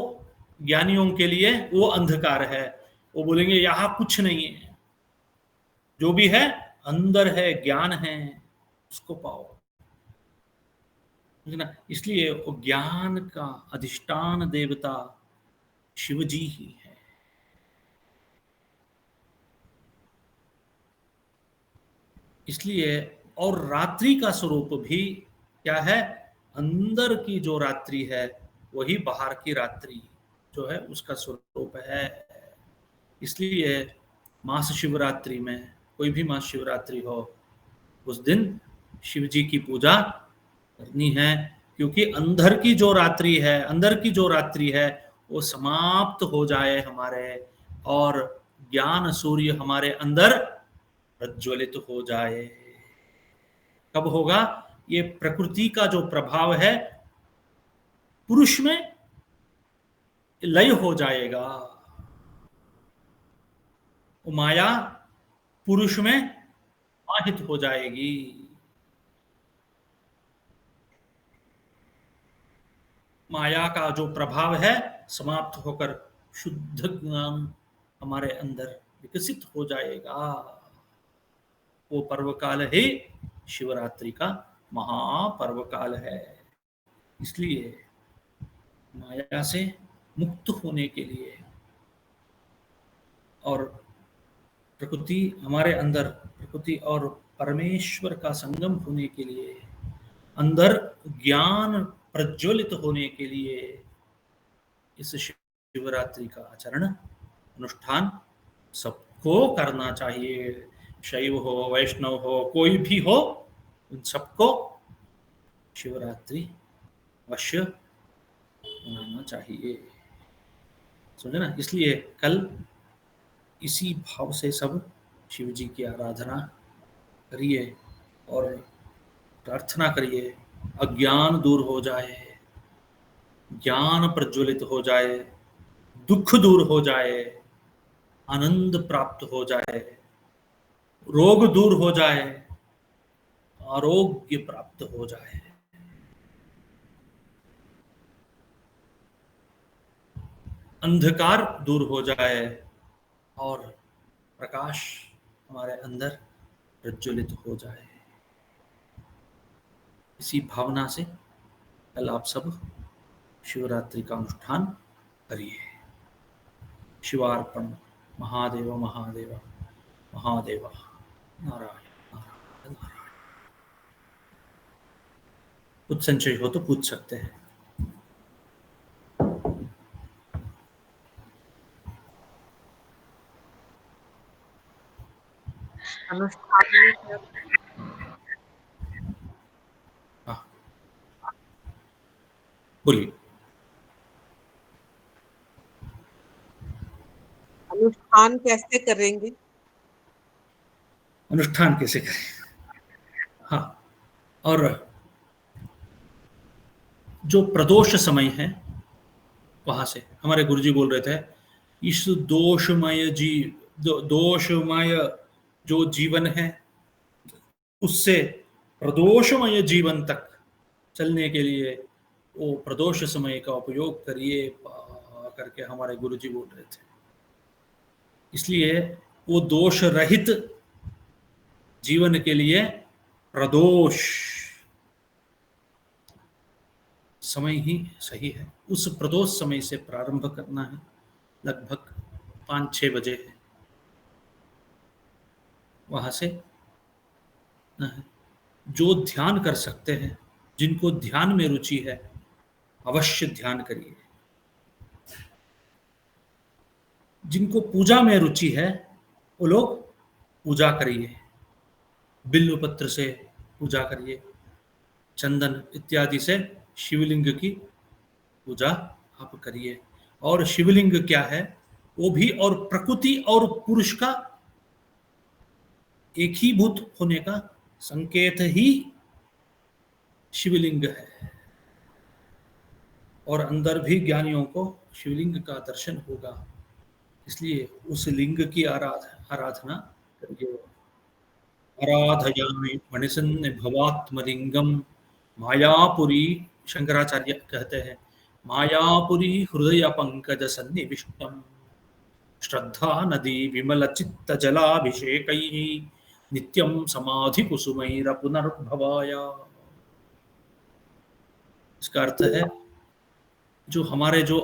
ज्ञानियों के लिए वो अंधकार है, वो बोलेंगे यहां कुछ नहीं है, जो भी है अंदर है, ज्ञान है, उसको पाओ ना। इसलिए वो ज्ञान का अधिष्ठान देवता शिवजी ही है। इसलिए और रात्रि का स्वरूप भी क्या है, अंदर की जो रात्रि है वही बाहर की रात्रि जो है उसका स्वरूप है। इसलिए मास शिवरात्रि में, कोई भी मास शिवरात्रि हो, उस दिन शिव जी की पूजा करनी है, क्योंकि अंदर की जो रात्रि है, अंदर की जो रात्रि है वो समाप्त हो जाए हमारे, और ज्ञान सूर्य हमारे अंदर प्रज्वलित हो जाए। कब होगा? ये प्रकृति का जो प्रभाव है पुरुष में लय हो जाएगा, वो माया पुरुष में आहित हो जाएगी। माया का जो प्रभाव है समाप्त होकर शुद्ध ज्ञान हमारे अंदर विकसित हो जाएगा। वो पर्व काल ही शिवरात्रि का महापर्व काल है। इसलिए माया से मुक्त होने के लिए और प्रकृति हमारे अंदर, प्रकृति और परमेश्वर का संगम होने के लिए, अंदर ज्ञान प्रज्वलित होने के लिए इस शिवरात्रि का आचरण, अनुष्ठान सबको करना चाहिए। शैव हो, वैष्णव हो, कोई भी हो, उन सबको शिवरात्रि अवश्य मनाना चाहिए। समझे ना? इसलिए कल इसी भाव से सब शिव जी की आराधना करिए और प्रार्थना करिए, अज्ञान दूर हो जाए, ज्ञान प्रज्वलित हो जाए, दुख दूर हो जाए, आनंद प्राप्त हो जाए, रोग दूर हो जाए, आरोग्य प्राप्त हो जाए, अंधकार दूर हो जाए और प्रकाश हमारे अंदर प्रज्वलित हो जाए। इसी भावना से कल आप सब शिवरात्रि का अनुष्ठान करिए। शिवार्पण। महादेव महादेव महादेव। नारायण नारायण नारायण। कुछ संशय हो तो पूछ सकते हैं। हाँ, बोलिए। अनुष्ठान कैसे करेंगे? अनुष्ठान कैसे करें? हाँ, और जो प्रदोष समय है वहां से हमारे गुरुजी बोल रहे थे, इस दोषमय दोषमय जो जीवन है उससे प्रदोषमय जीवन तक चलने के लिए वो प्रदोष समय का उपयोग करिए करके हमारे गुरुजी बोल रहे थे। इसलिए वो दोष रहित जीवन के लिए प्रदोष समय ही सही है। उस प्रदोष समय से प्रारंभ करना है, लगभग 5-6 बजे है। वहाँ से जो ध्यान कर सकते हैं, जिनको ध्यान में रुचि है, अवश्य ध्यान करिए। जिनको पूजा में रुचि है वो लोग पूजा करिए, बिल्व पत्र से पूजा करिए, चंदन इत्यादि से शिवलिंग की पूजा आप करिए। और शिवलिंग क्या है वो भी और प्रकृति और पुरुष का एक ही भूत होने का संकेत ही शिवलिंग है। और अंदर भी ज्ञानियों को शिवलिंग का दर्शन होगा, इसलिए उस लिंग की आराधना करिए। आराधयामि मणिसन्न भवात्मलिंगम मायापुरी, शंकराचार्य कहते हैं, मायापुरी हृदय पंकज सन्निविष्टम श्रद्धा नदी विमल चित्त जलाभिषेकैः नित्यं समाधि कुसुमैर पुनर्भवाय। इसका अर्थ है जो हमारे जो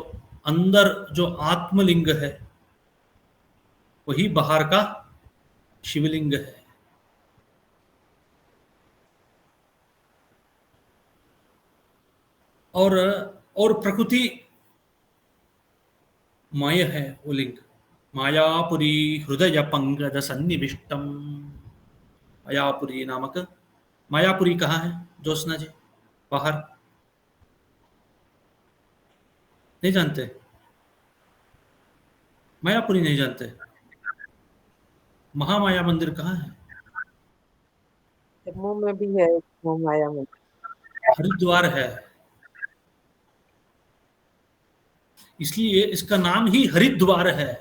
अंदर जो आत्मलिंग है वही बाहर का शिवलिंग है। और प्रकृति माया है वो लिंग। मायापुरी हृदय पंकज सन्निविष्टम, मायापुरी नामक, मायापुरी कहाँ है ज्योत्सना जी? बाहर नहीं जानते? मायापुरी नहीं जानते? महामाया मंदिर कहाँ है? जम्मू में भी है महामाया मंदिर। हरिद्वार है, इसलिए इसका नाम ही हरिद्वार है।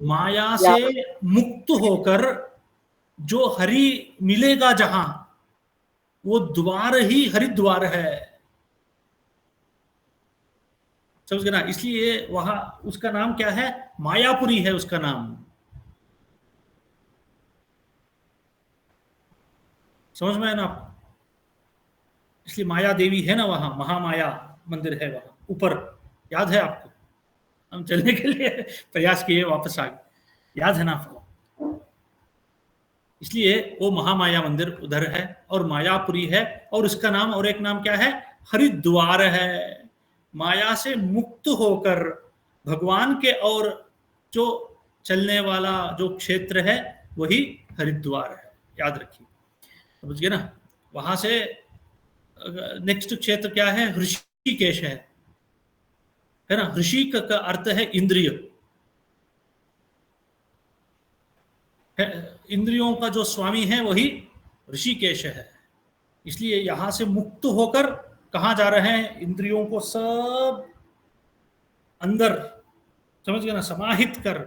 माया से मुक्त होकर जो हरि मिलेगा जहां, वो द्वार ही हरिद्वार है, समझ गए ना? इसलिए वहां उसका नाम क्या है? मायापुरी है उसका नाम, समझ में है ना आपको? इसलिए माया देवी है ना वहां, महामाया मंदिर है वहां ऊपर, याद है आपको? हम चलने के लिए प्रयास किए, वापस आ गए, याद है ना आपको? इसलिए वो महामाया मंदिर उधर है और मायापुरी है, और इसका नाम और एक नाम क्या है? हरिद्वार है। माया से मुक्त होकर भगवान के और जो चलने वाला जो क्षेत्र है वही हरिद्वार है, याद रखिए, समझ गए ना? वहां से नेक्स्ट क्षेत्र क्या है? ऋषिकेश है ना? ऋषि का अर्थ है इंद्रिय, इंद्रियों का जो स्वामी है वही ऋषिकेश है। इसलिए यहां से मुक्त होकर कहां जा रहे हैं? इंद्रियों को सब अंदर, समझ गए ना, समाहित कर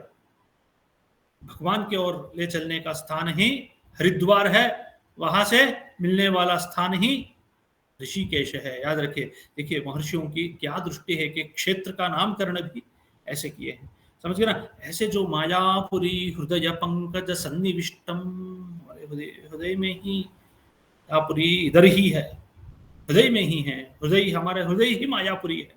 भगवान की ओर ले चलने का स्थान ही हरिद्वार है। वहां से मिलने वाला स्थान ही ऋषिकेश है, याद रखिए। देखिए महर्षियों की क्या दृष्टि है कि क्षेत्र का नामकरण भी ऐसे किए हैं, समझ गए ना? ऐसे जो मायापुरी हृदय पंकज सन्निविष्टम, हृदय में ही मायापुरी इधर ही है, हृदय में ही है, हृदय, हमारे हृदय ही मायापुरी है,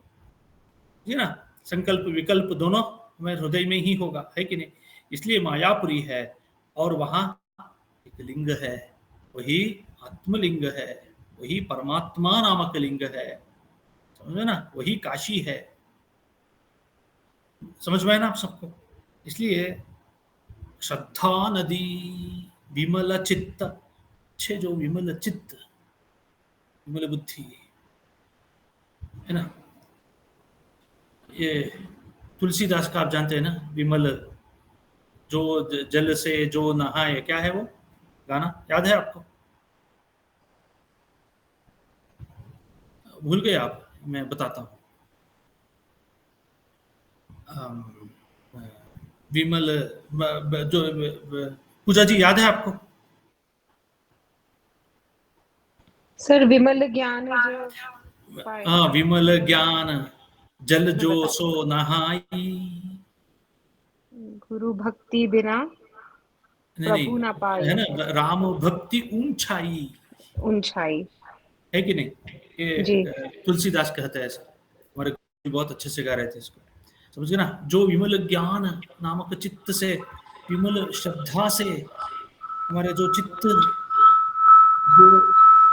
जी ना? संकल्प विकल्प दोनों हमें हृदय में ही होगा, है कि नहीं? इसलिए मायापुरी है, और वहां एक लिंग है, वही आत्मलिंग है, वही परमात्मा नामक लिंग है, समझ में ना? वही काशी है, समझ में है ना आप सबको? इसलिए श्रद्धा नदी विमल चित्त, अच्छे जो विमल चित्त, विमल बुद्धि है ना, ये तुलसीदास का आप जानते हैं ना, विमल जो जल से जो नहाए, क्या है वो गाना, याद है आपको? भूल गए आप? मैं बताता हूँ। विमल जो पूजा जी याद है आपको? सर विमल ज्ञान जो, हाँ, विमल ज्ञान जल जो सो नहाई, गुरु भक्ति बिना प्रभु न पाए, है ना? राम भक्ति ऊंचाई, ऊंचाई, है कि नहीं? ये जी। तुलसीदास कहते हैं ऐसा, हमारे गुरु जी बहुत अच्छे से गा रहे थे इसको। समझिए ना, जो विमल ज्ञान नामक चित्त से, विमल श्रद्धा से हमारे जो चित्त जो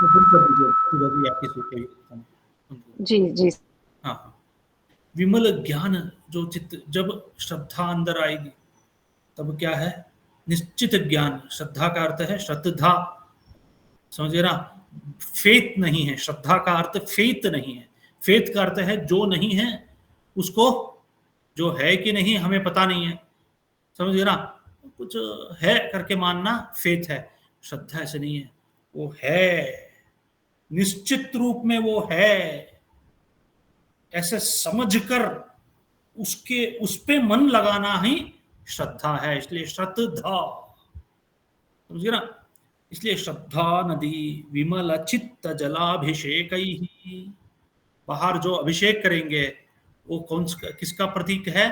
बंद कर दीजिए, सुबह भी आपकी कोई जी जी हाँ हाँ, विमल ज्ञान जो चित्त, जब श्रद्धा अंदर आएगी तब क्या है, निश्चित ज्ञान। श्रद्धा का अर्थ है श्रद्धा, समझिए ना, फेथ नहीं है, श्रद्धा का अर्थ फेथ नहीं है। फेथ का अर्थ है जो नहीं है उसको जो है कि नहीं हमें पता नहीं है, समझिए ना, कुछ है करके मानना फेथ है। श्रद्धा ऐसे नहीं है, वो है, निश्चित रूप में वो है, ऐसे समझकर उसके उस पे मन लगाना ही श्रद्धा है। इसलिए श्रद्धा, समझिए ना, इसलिए श्रद्धा नदी विमल चित्त जलाभिषेक ही, बाहर जो अभिषेक करेंगे वो कौन किसका प्रतीक है,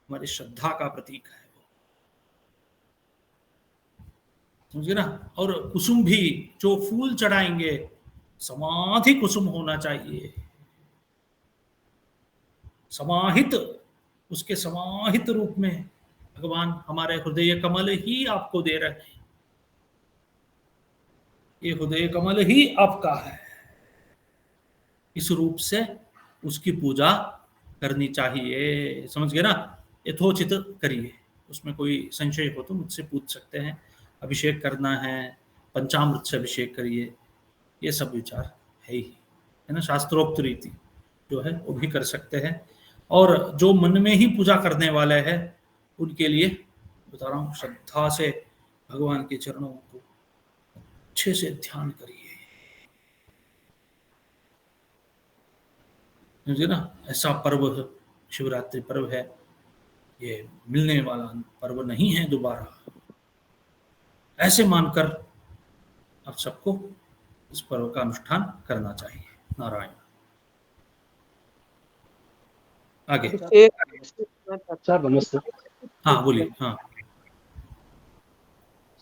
हमारी श्रद्धा का प्रतीक है, समझिए ना। और कुसुम भी, जो फूल चढ़ाएंगे समाधि कुसुम होना चाहिए, समाहित, उसके समाहित रूप में भगवान हमारे हृदय कमल ही आपको दे रहे हैं, ये हृदय कमल ही आपका है, इस रूप से उसकी पूजा करनी चाहिए, समझ गए ना। यथोचित करिए, उसमें कोई संशय हो तो मुझसे पूछ सकते हैं। अभिषेक करना है, पंचामृत से अभिषेक करिए, ये सब विचार है ही, है ना। शास्त्रोक्त रीति जो है वो भी कर सकते हैं। और जो मन में ही पूजा करने वाले हैं उनके लिए बता रहा हूँ, श्रद्धा से भगवान के चरणों को अच्छे से ध्यान करिए, समझे ना। ऐसा पर्व शिवरात्रि पर्व है, ये मिलने वाला पर्व नहीं है दोबारा, ऐसे मानकर आप सबको इस पर्व का अनुष्ठान करना चाहिए। नारायण। आगे सर नमस्ते। हाँ बोलिए। हाँ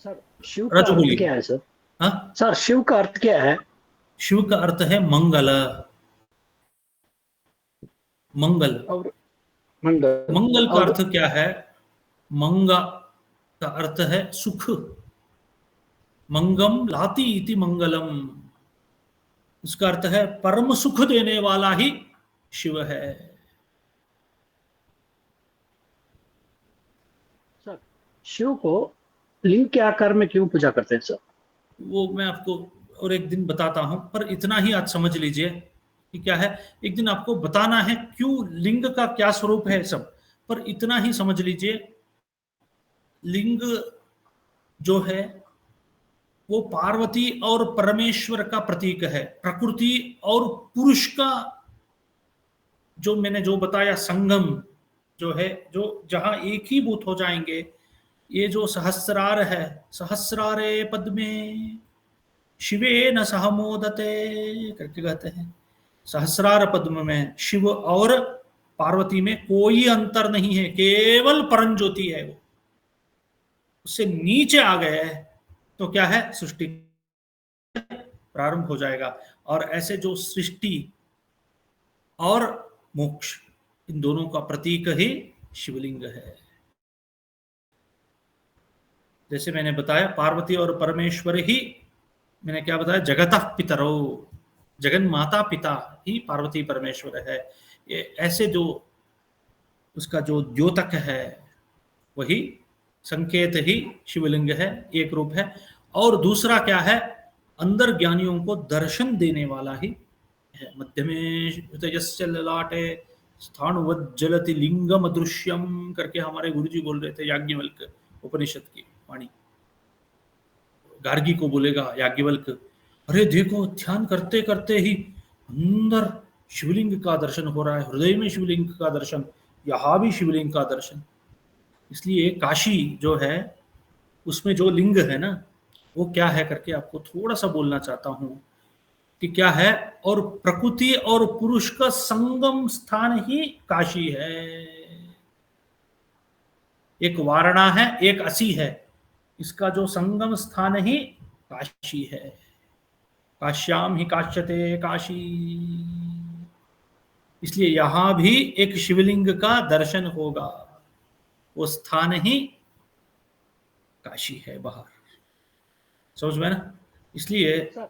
सर शिव का राजू अर्थ बोलिए। क्या है सर? हाँ, सर शिव का अर्थ क्या है? शिव का अर्थ है मंगल, मंगल। और मंगल, मंगल का और अर्थ क्या है, मंगा का अर्थ है सुख, मंगम लाती इति मंगलम, उसका अर्थ है परम सुख देने वाला ही शिव है। सर शिव को लिंग के आकार में क्यों पूजा करते हैं सर? वो मैं आपको और एक दिन बताता हूं, पर इतना ही आज समझ लीजिए कि क्या है, एक दिन आपको बताना है क्यों लिंग का क्या स्वरूप है सब, पर इतना ही समझ लीजिए, लिंग जो है वो पार्वती और परमेश्वर का प्रतीक है, प्रकृति और पुरुष का, जो मैंने जो बताया संगम जो है, जो जहां एक ही भूत हो जाएंगे। ये जो सहस्रार है, सहस्रारे पद्मे शिवे न सह मोदते करके कहते हैं, सहस्रार पद्म में शिव और पार्वती में कोई अंतर नहीं है, केवल परम ज्योति है वो, उससे नीचे आ गए तो क्या है, सृष्टि प्रारंभ हो जाएगा। और ऐसे जो सृष्टि और मोक्ष, इन दोनों का प्रतीक ही शिवलिंग है। जैसे मैंने बताया पार्वती और परमेश्वर ही, मैंने क्या बताया, जगतः पितरो, जगन माता पिता ही पार्वती परमेश्वर है। ये ऐसे जो उसका जो द्योतक है वही संकेत ही शिवलिंग है, एक रूप है। और दूसरा क्या है, अंदर ज्ञानियों को दर्शन देने वाला ही है। मध्य में तेजस्य ललाटे स्थाणुवज्जलति लिंगम अदृश्यम करके हमारे गुरुजी बोल रहे थे, याज्ञवल्क उपनिषद की वाणी। गार्गी को बोलेगा याज्ञवल्क, अरे देखो ध्यान करते करते ही अंदर शिवलिंग का दर्शन हो रहा है, हृदय में शिवलिंग का दर्शन, यहां भी शिवलिंग का दर्शन। इसलिए काशी जो है उसमें जो लिंग है ना वो क्या है करके आपको थोड़ा सा बोलना चाहता हूं कि क्या है, और प्रकृति और पुरुष का संगम स्थान ही काशी है। एक वारणा है, एक असी है, इसका जो संगम स्थान ही काशी है। काश्याम ही काश्यते काशी, इसलिए यहां भी एक शिवलिंग का दर्शन होगा। वो स्थान ही काशी है बाहर, समझ में ना। इसलिए सर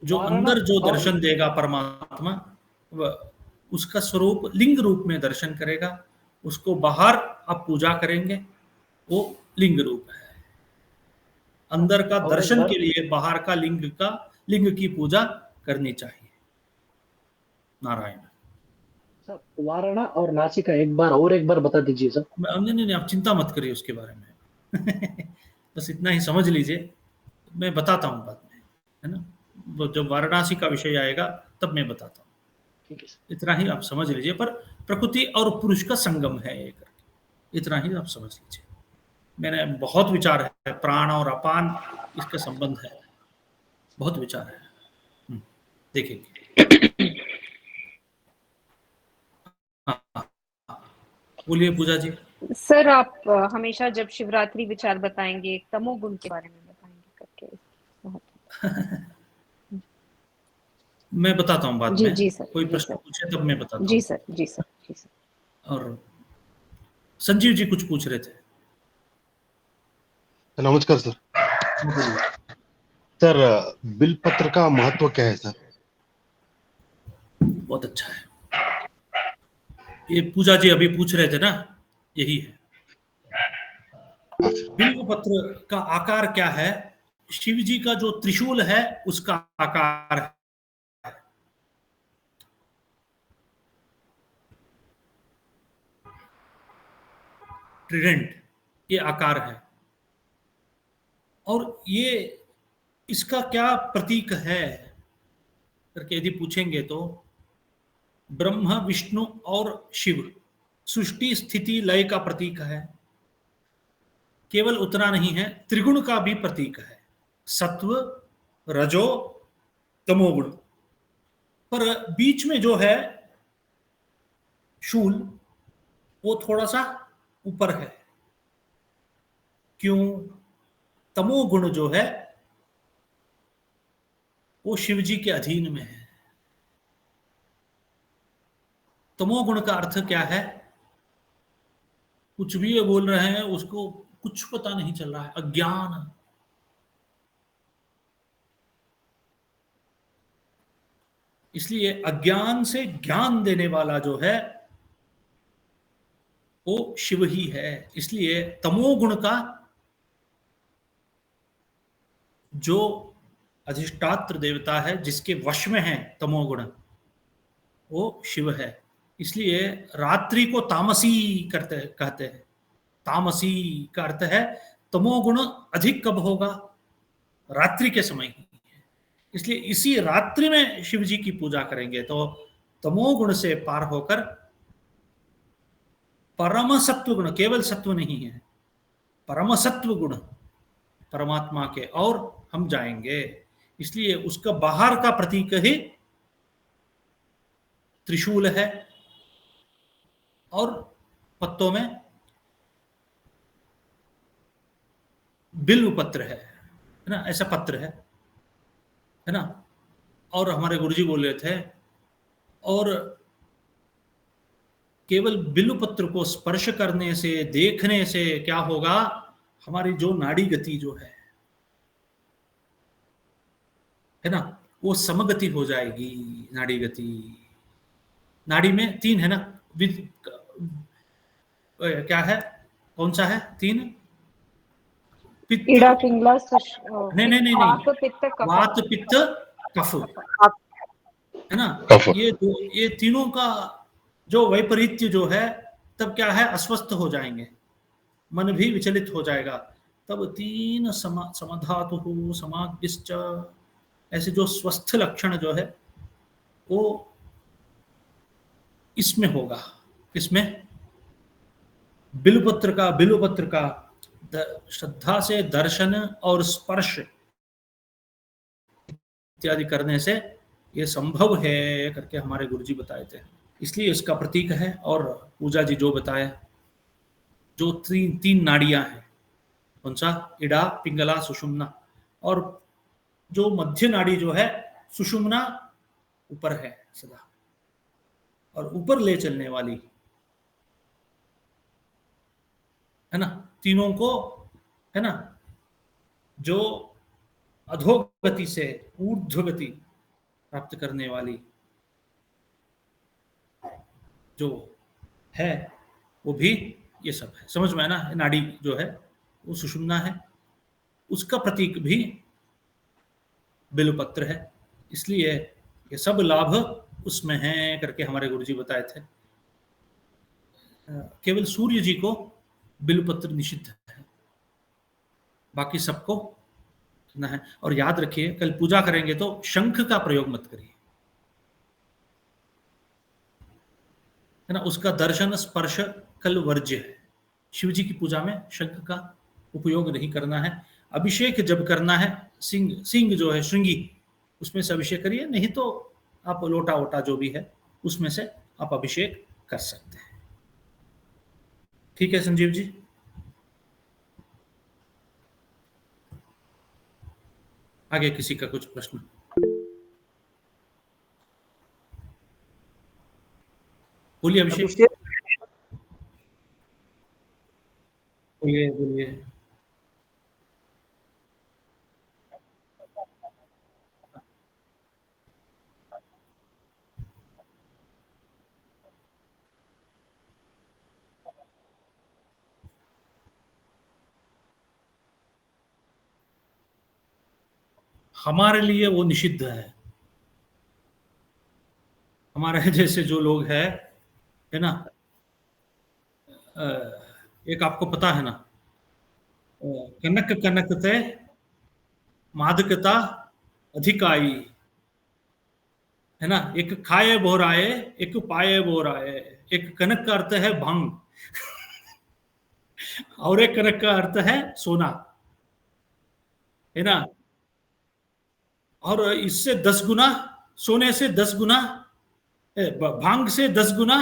जो अंदर जो और दर्शन देगा परमात्मा, वह उसका स्वरूप लिंग रूप में दर्शन करेगा। उसको बाहर आप पूजा करेंगे, वो लिंग रूप है। अंदर का और एक दर्शन बार के लिए बाहर का लिंग की पूजा करनी चाहिए। नारायण। सर वारणा और नासिका एक बार बता दीजिए सर। नहीं, आप चिंता मत करिए उसके बारे में बस इतना ही समझ लीजिए, मैं बताता हूँ बाद में, है ना। वो जब वाराणसी का विषय आएगा तब मैं बताता हूँ। ठीक है सर। इतना ही आप समझ लीजिए, पर प्रकृति और पुरुष का संगम है ये करके, इतना ही आप समझ लीजिए। मैंने बहुत विचार है, प्राण और अपान इसका संबंध है, बहुत विचार है। देखेंगे। हाँ, बोलिए पूजा जी। सर आप हमेशा जब शिवरात्रि विचार बताएंगे तमोगुण के बारे में बताएंगे करके बहुत। मैं बताता हूँ बाद जी में, जी सर, कोई जी प्रश्न सर, पूछे तब मैं बताता जी हूँ। सर, जी सर, जी सर। और संजीव जी कुछ पूछ रहे थे। नमस्कार सर। सर बिलपत्र का महत्व क्या है सर? बहुत अच्छा है, ये पूजा जी अभी पूछ रहे थे ना, यही है। बिल्व पत्र का आकार क्या है? शिव जी का जो त्रिशूल है उसका आकार है। ट्रिडेंट ये आकार है। और ये इसका क्या प्रतीक है करके यदि पूछेंगे तो ब्रह्मा विष्णु और शिव सृष्टि स्थिति लय का प्रतीक है। केवल उतना नहीं है, त्रिगुण का भी प्रतीक है, सत्व रजो तमोगुण। पर बीच में जो है शूल, वो थोड़ा सा ऊपर है। क्यों? तमोगुण जो है वो शिव जी के अधीन में है। तमोगुण का अर्थ क्या है? कुछ भी ये बोल रहे हैं उसको कुछ पता नहीं चल रहा है, अज्ञान। इसलिए अज्ञान से ज्ञान देने वाला जो है वो शिव ही है। इसलिए तमोगुण का जो अधिष्ठात्र देवता है, जिसके वश में है तमोगुण, वो शिव है। इसलिए रात्रि को तामसी कहते हैं। तामसी का अर्थ है तमोगुण अधिक कब होगा? रात्रि के समय ही। इसलिए इसी रात्रि में शिव जी की पूजा करेंगे तो तमोगुण से पार होकर परम सत्व गुण, केवल सत्व नहीं है, परम सत्व गुण परमात्मा के और हम जाएंगे। इसलिए उसका बाहर का प्रतीक ही त्रिशूल है और पत्तों में बिल्व पत्र है ना, ऐसा पत्र है ना। और हमारे गुरुजी बोल रहे थे, और केवल बिल्व पत्र को स्पर्श करने से, देखने से क्या होगा? हमारी जो नाड़ी गति जो है ना, वो समगति हो जाएगी। नाड़ी गति, नाड़ी में 3 है ना, क्या है, कौन सा है 3? पित्त, इड़ा पिंगला नहीं, वात पित्त कफ। वात पित्त कफ, है ना। कफ। ये तीनों का जो वैपरीत्य जो है, तब क्या है, अस्वस्थ हो जाएंगे, मन भी विचलित हो जाएगा। तब 3 समधातु समाधिश्च, ऐसे जो स्वस्थ लक्षण जो है वो इसमें होगा। इसमें बिल्वपत्र का श्रद्धा से दर्शन और स्पर्श इत्यादि करने से ये संभव है करके हमारे गुरुजी बताए थे। इसलिए इसका प्रतीक है। और पूजा जी जो बताया, जो 3 नाड़ियां हैं, कौन सा? इड़ा पिंगला सुषुम्ना। और जो मध्य नाड़ी जो है सुषुम्ना ऊपर है सदा, और ऊपर ले चलने वाली, है ना, तीनों को, है ना, जो अधोगति से ऊर्ध्वगति प्राप्त करने वाली जो है, वो भी ये सब है। समझ में है ना? नाड़ी जो है वो सुषुम्ना है, उसका प्रतीक भी बिल्वपत्र है, इसलिए ये सब लाभ उसमें हैं करके हमारे गुरुजी बताए थे। केवल सूर्य जी को बिल्वपत्र निषिद्ध है, बाकी सबको ना है। और याद रखिए, कल पूजा करेंगे तो शंख का प्रयोग मत करिए, है ना, उसका दर्शन स्पर्श कल वर्ज्य है। शिव जी की पूजा में शंख का उपयोग नहीं करना है। अभिषेक जब करना है, सिंह जो है श्रृंगी, उसमें से अभिषेक करिए, नहीं तो आप लोटा वोटा जो भी है उसमें से आप अभिषेक कर सकते हैं। ठीक है संजीव जी? आगे किसी का कुछ प्रश्न? बोलिए अभिषेक, बोलिए बोलिए। हमारे लिए वो निषिद्ध है। हमारे जैसे जो लोग है ना, एक आपको पता है ना, कनक कनकते मादकता अधिकाई, है ना, एक खाए बोराए एक पाए बोराए। एक कनक का अर्थ है भांग और एक कनक का अर्थ है सोना, है ना। और इससे 10 गुना, सोने से 10 गुना, भांग से 10 गुना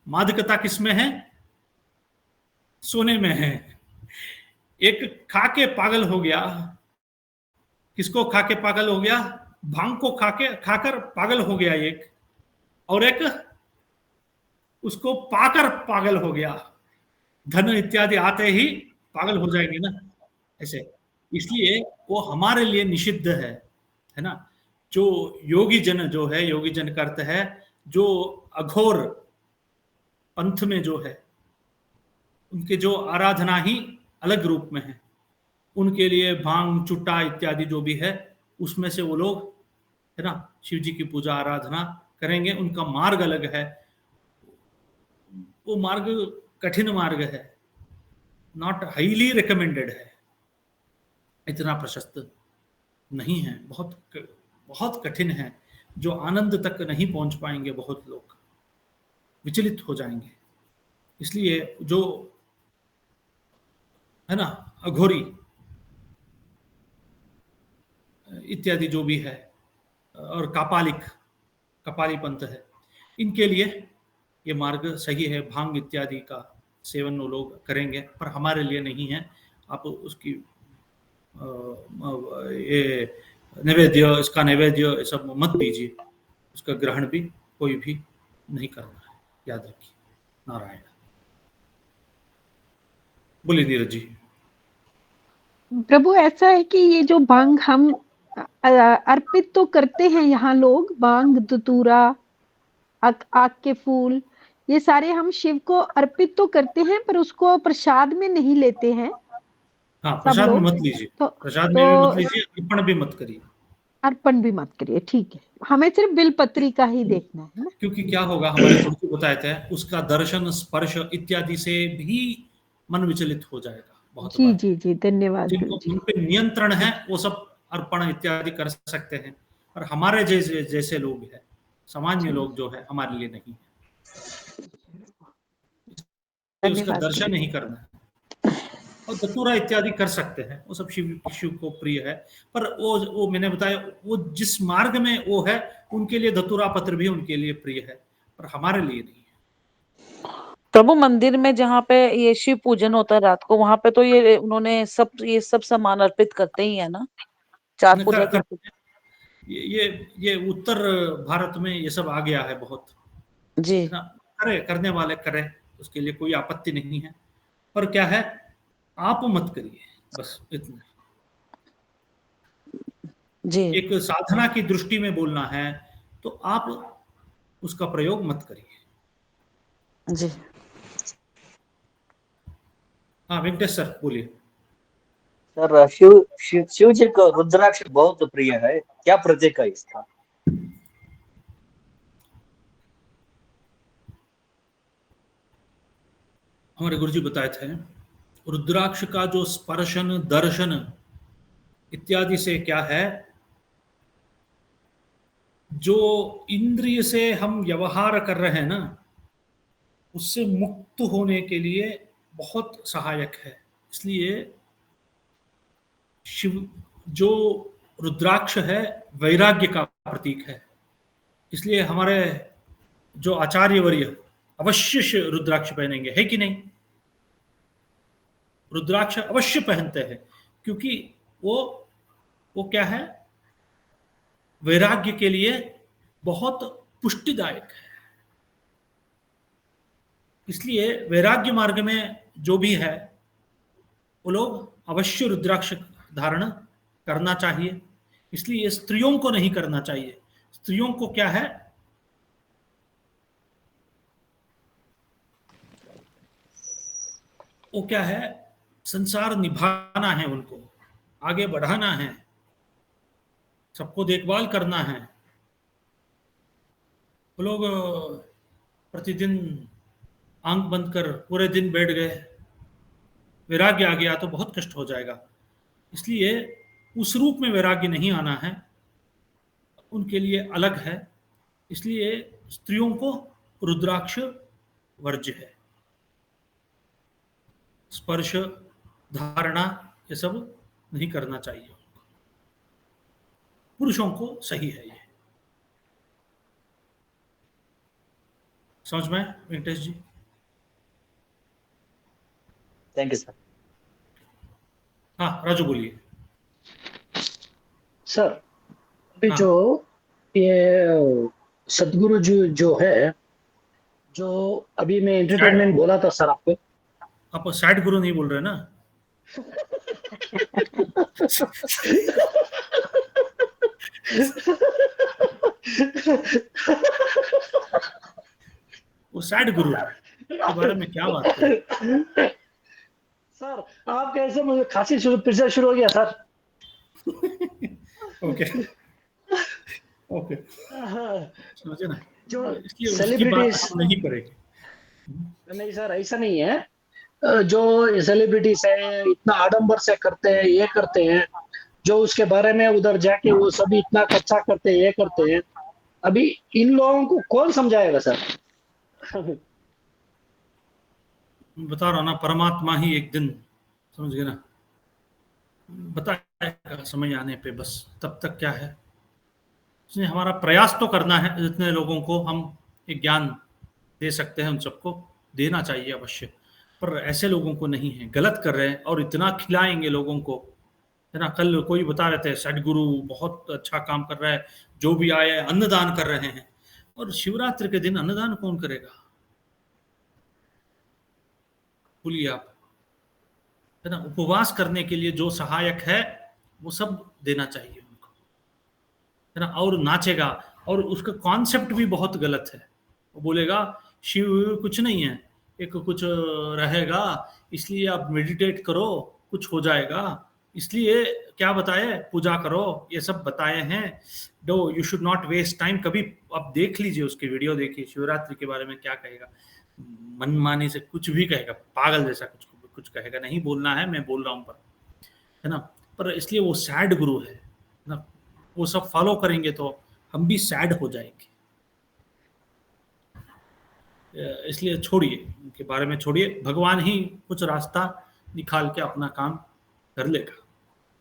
मादकता किसमें है? सोने में है। एक खा के पागल हो गया। किसको खा के पागल हो गया? भांग को खाकर पागल हो गया एक, और एक उसको पाकर पागल हो गया। धन इत्यादि आते ही पागल हो जाएंगे ना, ऐसे। इसलिए वो हमारे लिए निषिद्ध है ना। जो योगी जन जो है, योगी जन का अर्थ है जो अघोर पंथ में जो है, उनके जो आराधना ही अलग रूप में है, उनके लिए भांग चुट्टा इत्यादि जो भी है, उसमें से वो लोग, है ना, शिव जी की पूजा आराधना करेंगे। उनका मार्ग अलग है, वो मार्ग कठिन मार्ग है, नॉट हाईली रिकमेंडेड है, इतना प्रशस्त नहीं है, बहुत बहुत कठिन है। जो आनंद तक नहीं पहुंच पाएंगे, बहुत लोग विचलित हो जाएंगे। इसलिए जो है ना अघोरी इत्यादि जो भी है, और कपाली पंथ है, इनके लिए ये मार्ग सही है। भांग इत्यादि का सेवन वो लोग करेंगे, पर हमारे लिए नहीं है। आप उसकी ये नैवेद्य, इसका नैवेद्य सब मत दीजिए, उसका ग्रहण भी कोई भी नहीं करना है, याद रखिए। नारायण। बोलिए नीरज जी। प्रभु, ऐसा है कि ये जो भांग हम अर्पित तो करते हैं यहाँ लोग, भांग धतूरा आक के फूल, ये सारे हम शिव को अर्पित तो करते हैं, पर उसको प्रसाद में नहीं लेते हैं। हाँ, प्रसाद में मत लीजिए, प्रसाद में भी मत लीजिए, अर्पण भी मत करिए। अर्पण भी मत करिए, ठीक है। हमें सिर्फ बिलपत्री का ही देखना है ना, क्योंकि क्या होगा, हमारे गुरु बताए थे, उसका दर्शन स्पर्श इत्यादि से भी मन विचलित हो जाएगा। बहुत जी जी जी, धन्यवाद। जिनको उन पे नियंत्रण है वो सब अर्पण इत्यादि कर सकते हैं, और हमारे जैसे लोग हैं, सामान्य लोग जो है, हमारे लिए नहीं है। उसका दर्शन नहीं करना है। और धतूरा इत्यादि कर सकते हैं, वो सब शिव को प्रिय है। पर वो मैंने बताया, वो जिस मार्ग में वो है, उनके लिए धतूरा पत्र भी उनके लिए प्रिय है, पर हमारे लिए नहीं है। प्रभु, मंदिर में जहाँ पे ये शिव पूजन होता है रात को, वहां पे तो ये उन्होंने ये सब सामान अर्पित करते ही है ना, चार पूजा करते। ये उत्तर भारत में ये सब आ गया है बहुत। जी है ना, करे, करने वाले करे, उसके लिए कोई आपत्ति नहीं है, पर क्या है, आप मत करिए, बस इतना। जी एक साधना की दृष्टि में बोलना है तो आप उसका प्रयोग मत करिए। जी हाँ वेंकटेश सर बोलिए। सर शिव शिव शिव जी को रुद्राक्ष बहुत प्रिय है, क्या प्रतीक है इसका? हमारे गुरुजी बताए थे, रुद्राक्ष का जो स्पर्शन, दर्शन इत्यादि से क्या है, जो इंद्रिय से हम व्यवहार कर रहे हैं ना, उससे मुक्त होने के लिए बहुत सहायक है। इसलिए शिव जो रुद्राक्ष है वैराग्य का प्रतीक है। इसलिए हमारे जो आचार्यवर्य अवश्य रुद्राक्ष पहनेंगे, है कि नहीं? रुद्राक्ष अवश्य पहनते हैं, क्योंकि वो क्या है, वैराग्य के लिए बहुत पुष्टिदायक है। इसलिए वैराग्य मार्ग में जो भी है वो लोग अवश्य रुद्राक्ष धारण करना चाहिए। इसलिए स्त्रियों को नहीं करना चाहिए। स्त्रियों को क्या है, वो क्या है, संसार निभाना है, उनको आगे बढ़ाना है, सबको देखभाल करना है। वो लोग प्रतिदिन आंख बंद कर पूरे दिन बैठ गए, वैराग्य आ गया तो बहुत कष्ट हो जाएगा। इसलिए उस रूप में वैराग्य नहीं आना है, उनके लिए अलग है। इसलिए स्त्रियों को रुद्राक्ष वर्ज्य है। स्पर्श, धारणा, ये सब नहीं करना चाहिए। पुरुषों को सही है ये। समझ में Venkatesh ji? Thank you sir. हाँ राजू बोलिए। सर अभी हाँ। जो ये सदगुरु जी जो है, जो अभी मैं एंटरटेनमेंट बोला था सर आपको, आप सैड गुरु नहीं बोल रहे ना? वो सैड गुरु के बारे में क्या बात करें? सर आप कैसे, मुझे खांसी फिर से शुरू हो गया सर। ओके ओके, समझे ना? जो इसलिए उसकी बात सेलिब्रिटीज, हम नहीं करेंगे। नहीं सर ऐसा नहीं है, जो सेलिब्रिटीज है इतना आडंबर से करते हैं, ये करते हैं, जो उसके बारे में उधर जाके वो सभी इतना कच्चा करते हैं, ये करते हैं, अभी इन लोगों को कौन समझाएगा सर? बता रहा हूं ना, परमात्मा ही एक दिन, समझ गए ना, बताएगा समय आने पे। बस तब तक क्या है, इसलिए हमारा प्रयास तो करना है, जितने लोगों को हम एक ज्ञान दे सकते हैं उन सबको देना चाहिए अवश्य। पर ऐसे लोगों को नहीं है, गलत कर रहे हैं और इतना खिलाएंगे लोगों को, है ना। कल कोई बता रहे थे सदगुरु बहुत अच्छा काम कर रहा है, जो भी आए अन्नदान कर रहे हैं। और शिवरात्रि के दिन अन्नदान कौन करेगा, बोलिए आप, है ना। उपवास करने के लिए जो सहायक है वो सब देना चाहिए उनको, है ना। और नाचेगा, और उसका कॉन्सेप्ट भी बहुत गलत है। वो बोलेगा शिव कुछ नहीं है, एक कुछ रहेगा, इसलिए आप मेडिटेट करो कुछ हो जाएगा, इसलिए क्या बताए, पूजा करो, ये सब बताए हैं। Do you should not waste time. कभी आप देख लीजिए, उसकी वीडियो देखिए, शिवरात्रि के बारे में क्या कहेगा, मनमानी से कुछ भी कहेगा, पागल जैसा कुछ कहेगा। नहीं बोलना है, मैं बोल रहा हूँ, पर है ना। पर इसलिए वो सैड गुरु है ना, वो सब फॉलो करेंगे तो हम भी सैड हो जाएंगे। इसलिए छोड़िए, उनके बारे में छोड़िए, भगवान ही कुछ रास्ता निकाल के अपना काम कर लेगा।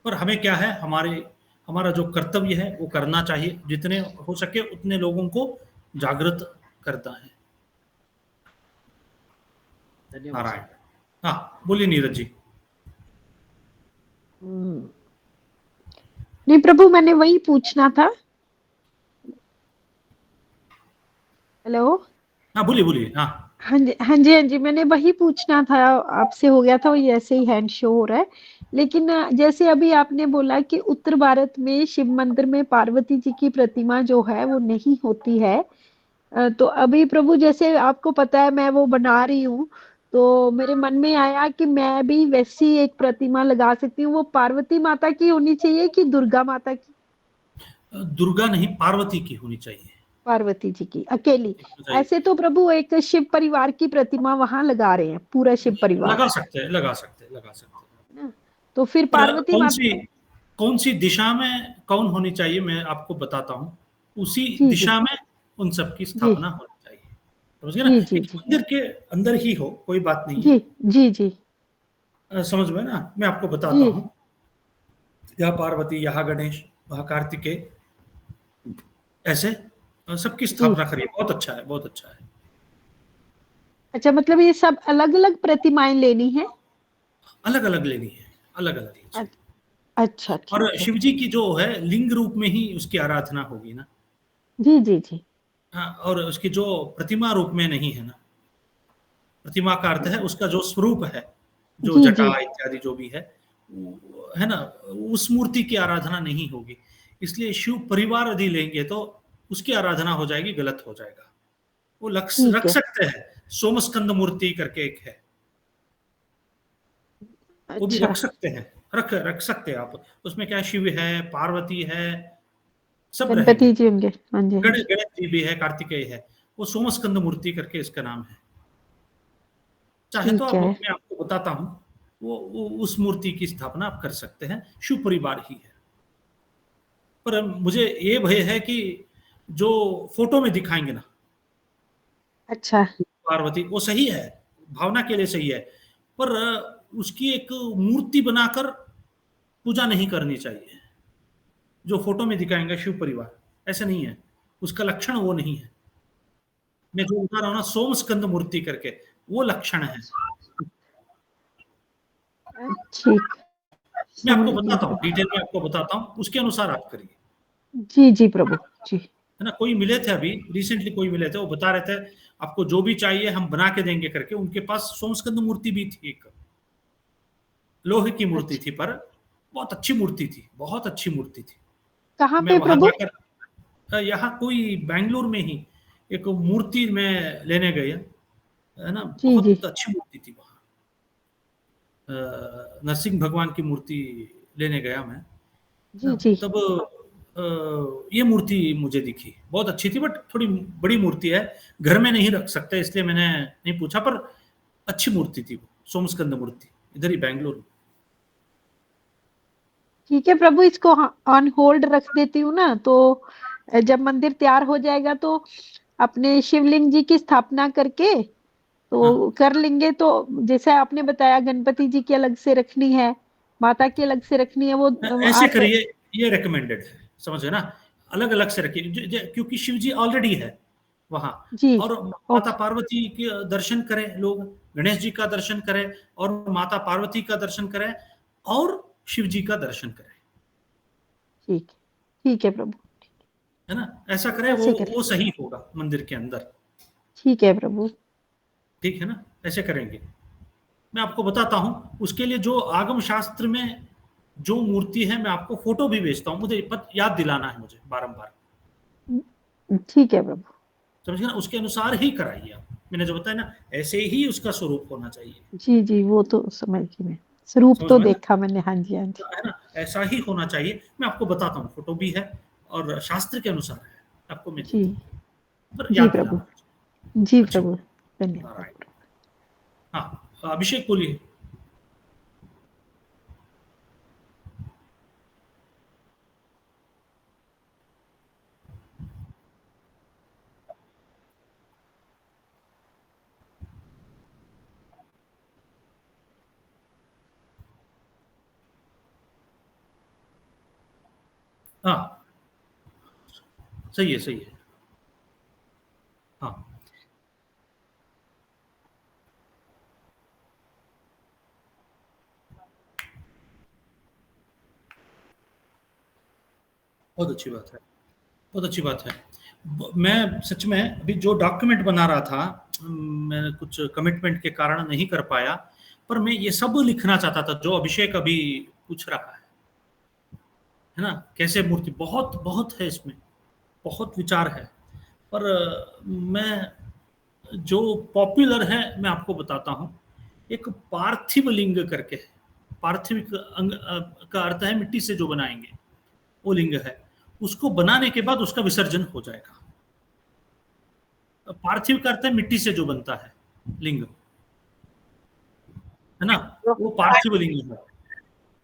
पर हमें क्या है, हमारा जो कर्तव्य है वो करना चाहिए, जितने हो सके उतने लोगों को जागृत करता है। धन्यवाद नारायण। हाँ बोलिए नीरज जी। नहीं प्रभु, मैंने वही पूछना था। हेलो। हाँ बोलिए बोलिए। हाँ हाँ जी हाँ जी हाँ जी, मैंने वही पूछना था आपसे, हो गया था, वही ऐसे ही हैंड शो हो रहा है। लेकिन जैसे अभी आपने बोला कि उत्तर भारत में शिव मंदिर में पार्वती जी की प्रतिमा जो है वो नहीं होती है। तो अभी प्रभु, जैसे आपको पता है मैं वो बना रही हूँ, तो मेरे मन में आया कि मैं भी वैसी एक प्रतिमा लगा सकती हूँ। वो पार्वती माता की होनी चाहिए कि दुर्गा माता की? दुर्गा नहीं, पार्वती की होनी चाहिए। पार्वती जी की अकेली? होनी चाहिए। ऐसे तो प्रभु एक शिव परिवार की प्रतिमा वहां लगा रहे हैं, पूरा शिव परिवार, लगा सकते हैं, लगा सकते हैं, लगा सकते हैं। है ना? तो फिर पर पार्वती माता। कौन सी दिशा में कौन होनी चाहिए मैं आपको बताता हूँ। उसी जी जी दिशा में उन सब की जी स्थापना होनी चाहिए। समझ गए ना, जी जी एक जी मंदिर के अंदर ही हो कोई बात नहीं जी है। जी जी समझ में ना, मैं आपको बताता जी। हूँ। यहाँ पार्वती, यहाँ गणेश, वहाँ कार्तिकेय, ऐसे सबकी जी स्थापना करिए। बहुत अच्छा है, बहुत अच्छा है। अच्छा, मतलब ये सब अलग अलग प्रतिमाएं लेनी है? अलग अलग लेनी है, अलग अलग लीजिए। अ- अच्छा, और ठीक है। शिव जी की जो है लिंग रूप में ही उसकी आराधना होगी ना। जी जी जी हाँ, और उसकी जो प्रतिमा रूप में नहीं है ना। प्रतिमा का अर्थ है उसका जो स्वरूप है, जो जी जटा जी। इत्यादि जो भी है, है ना, उस मूर्ति की आराधना नहीं होगी। इसलिए शिव परिवार यदि लेंगे तो उसकी आराधना हो जाएगी, गलत हो जाएगा। वो ठीक रख है। सकते हैं। सोमस्कंद मूर्ति करके एक है, वो भी अच्छा। रख सकते हैं। रख सकते हैं आप। उसमें क्या, शिव है, पार्वती है, सब रहेंगे। गणपति जी होंगे, हाँ जी हाँ जी। गणेश जी भी है, कार्तिकेय है। वो सोमस्कंद मूर्ति करके इसका नाम है। चाहे तो ठीक आप, है। मैं आपको बताता हूँ, वो उस मूर्ति की स्थापना आप कर सकते हैं। शिव परिवार ही है। पर मुझे ये भय है कि जो फोटो में दिखाएंगे ना अच्छा। पार्वती, वो सही है, भावना के लिए सही है। पर उसकी एक मूर्ति बनाकर पूजा नहीं करनी चाहिए। जो फोटो में दिखाएंगे शिव परिवार, ऐसा नहीं है। उसका लक्षण वो नहीं है। मैं जो बता रहा हूँ ना, सोम स्कंद मूर्ति करके, वो लक्षण है। ठीक, मैं आपको समझ गई बताता हूँ, प्रभु। डिटेल में आपको बताता हूँ, उसके अनुसार आप करिए। जी जी प्रभु जी। है ना, कोई मिले थे अभी रिसेंटली, कोई मिले थे, वो बता रहे थे आपको जो भी चाहिए हम बना के देंगे करके। उनके पास सोमस्कंद मूर्ति भी थी, एक लोहे की मूर्ति अच्छा, थी, पर बहुत अच्छी मूर्ति थी, बहुत अच्छी मूर्ति थी। कहाँ मैं पे वहां प्रभु? जाकर, यहाँ कोई बैंगलोर में ही एक मूर्ति में लेने गए, है ना, जी जी बहुत अच्छी मूर्ति थी वहाँ। नरसिंह भगवान की मूर्ति लेने गया मैं, है ना। जी जी। तब ये मूर्ति मुझे दिखी, बहुत अच्छी थी, बट थोड़ी बड़ी मूर्ति है, घर में नहीं रख सकते, इसलिए मैंने नहीं पूछा। पर अच्छी मूर्ति थी वो, सोमस्कंद मूर्ति, इधर ही बैंगलोर में। ठीक है प्रभु, इसको ऑन होल्ड रख देती हूँ ना, तो जब मंदिर तैयार हो जाएगा तो अपने शिवलिंग जी की स्थापना करके तो हाँ, कर लेंगे। तो जैसे आपने बताया गणपति जी की अलग से रखनी है, माता की अलग से रखनी है, वो ऐसे आप। करिए, ये रिकमेंडेड है, समझे ना। अलग अलग से रखिए, क्योंकि शिव जी ऑलरेडी है वहां। जी। और माता ओके। पार्वती के दर्शन करें लोग, गणेश जी का दर्शन करें, और माता पार्वती का दर्शन करें, और शिव जी का दर्शन करें। ठीक, ठीक है प्रभु। है ना, ऐसा करें, ऐसे करें। वो सही होगा मंदिर के अंदर। ठीक है प्रभु। ठीक है ना, ऐसे करेंगे। मैं आपको बताता हूं उसके लिए, जो आगम शास्त्र में जो मूर्ति है, मैं आपको फोटो भी भेजता हूं, मुझे याद दिलाना है मुझे बारंबार। ठीक है प्रभु। समझ गए ना, उसके अनुसार ही कराइए आप। मैंने जो बताया ना, ऐसे ही उसका स्वरूप होना चाहिए। जी जी, वो तो समझ गई मैं, स्वरूप समझ तो में ना, देखा मैंने, हाँ जी हाँ जी। है ना, ऐसा ही होना चाहिए। मैं आपको बताता हूँ, फोटो भी है और शास्त्र के अनुसार है, आपको मैं जी देता हूँ, पर जी याद प्रभु। दिलाना। जी अच्छी प्रभु, बात। धन्यवाद राइट। प्रभु। हाँ, अभिषेक बोलिए। हाँ, सही है, सही है। हाँ, बहुत अच्छी बात है, बहुत अच्छी बात है। मैं सच में अभी जो डॉक्यूमेंट बना रहा था, मैं कुछ कमिटमेंट के कारण नहीं कर पाया, पर मैं ये सब लिखना चाहता था जो अभिषेक अभी पूछ रहा है ना, कैसे मूर्ति, बहुत बहुत है इसमें, बहुत विचार है। पर मैं जो पॉपुलर है मैं आपको बताता हूँ। एक पार्थिव लिंग करके है, पार्थिव का अर्थ है मिट्टी से जो बनाएंगे, वो लिंग है। उसको बनाने के बाद उसका विसर्जन हो जाएगा। पार्थिव का अर्थ है मिट्टी से जो बनता है लिंग, है ना, वो पार्थिव लिंग है।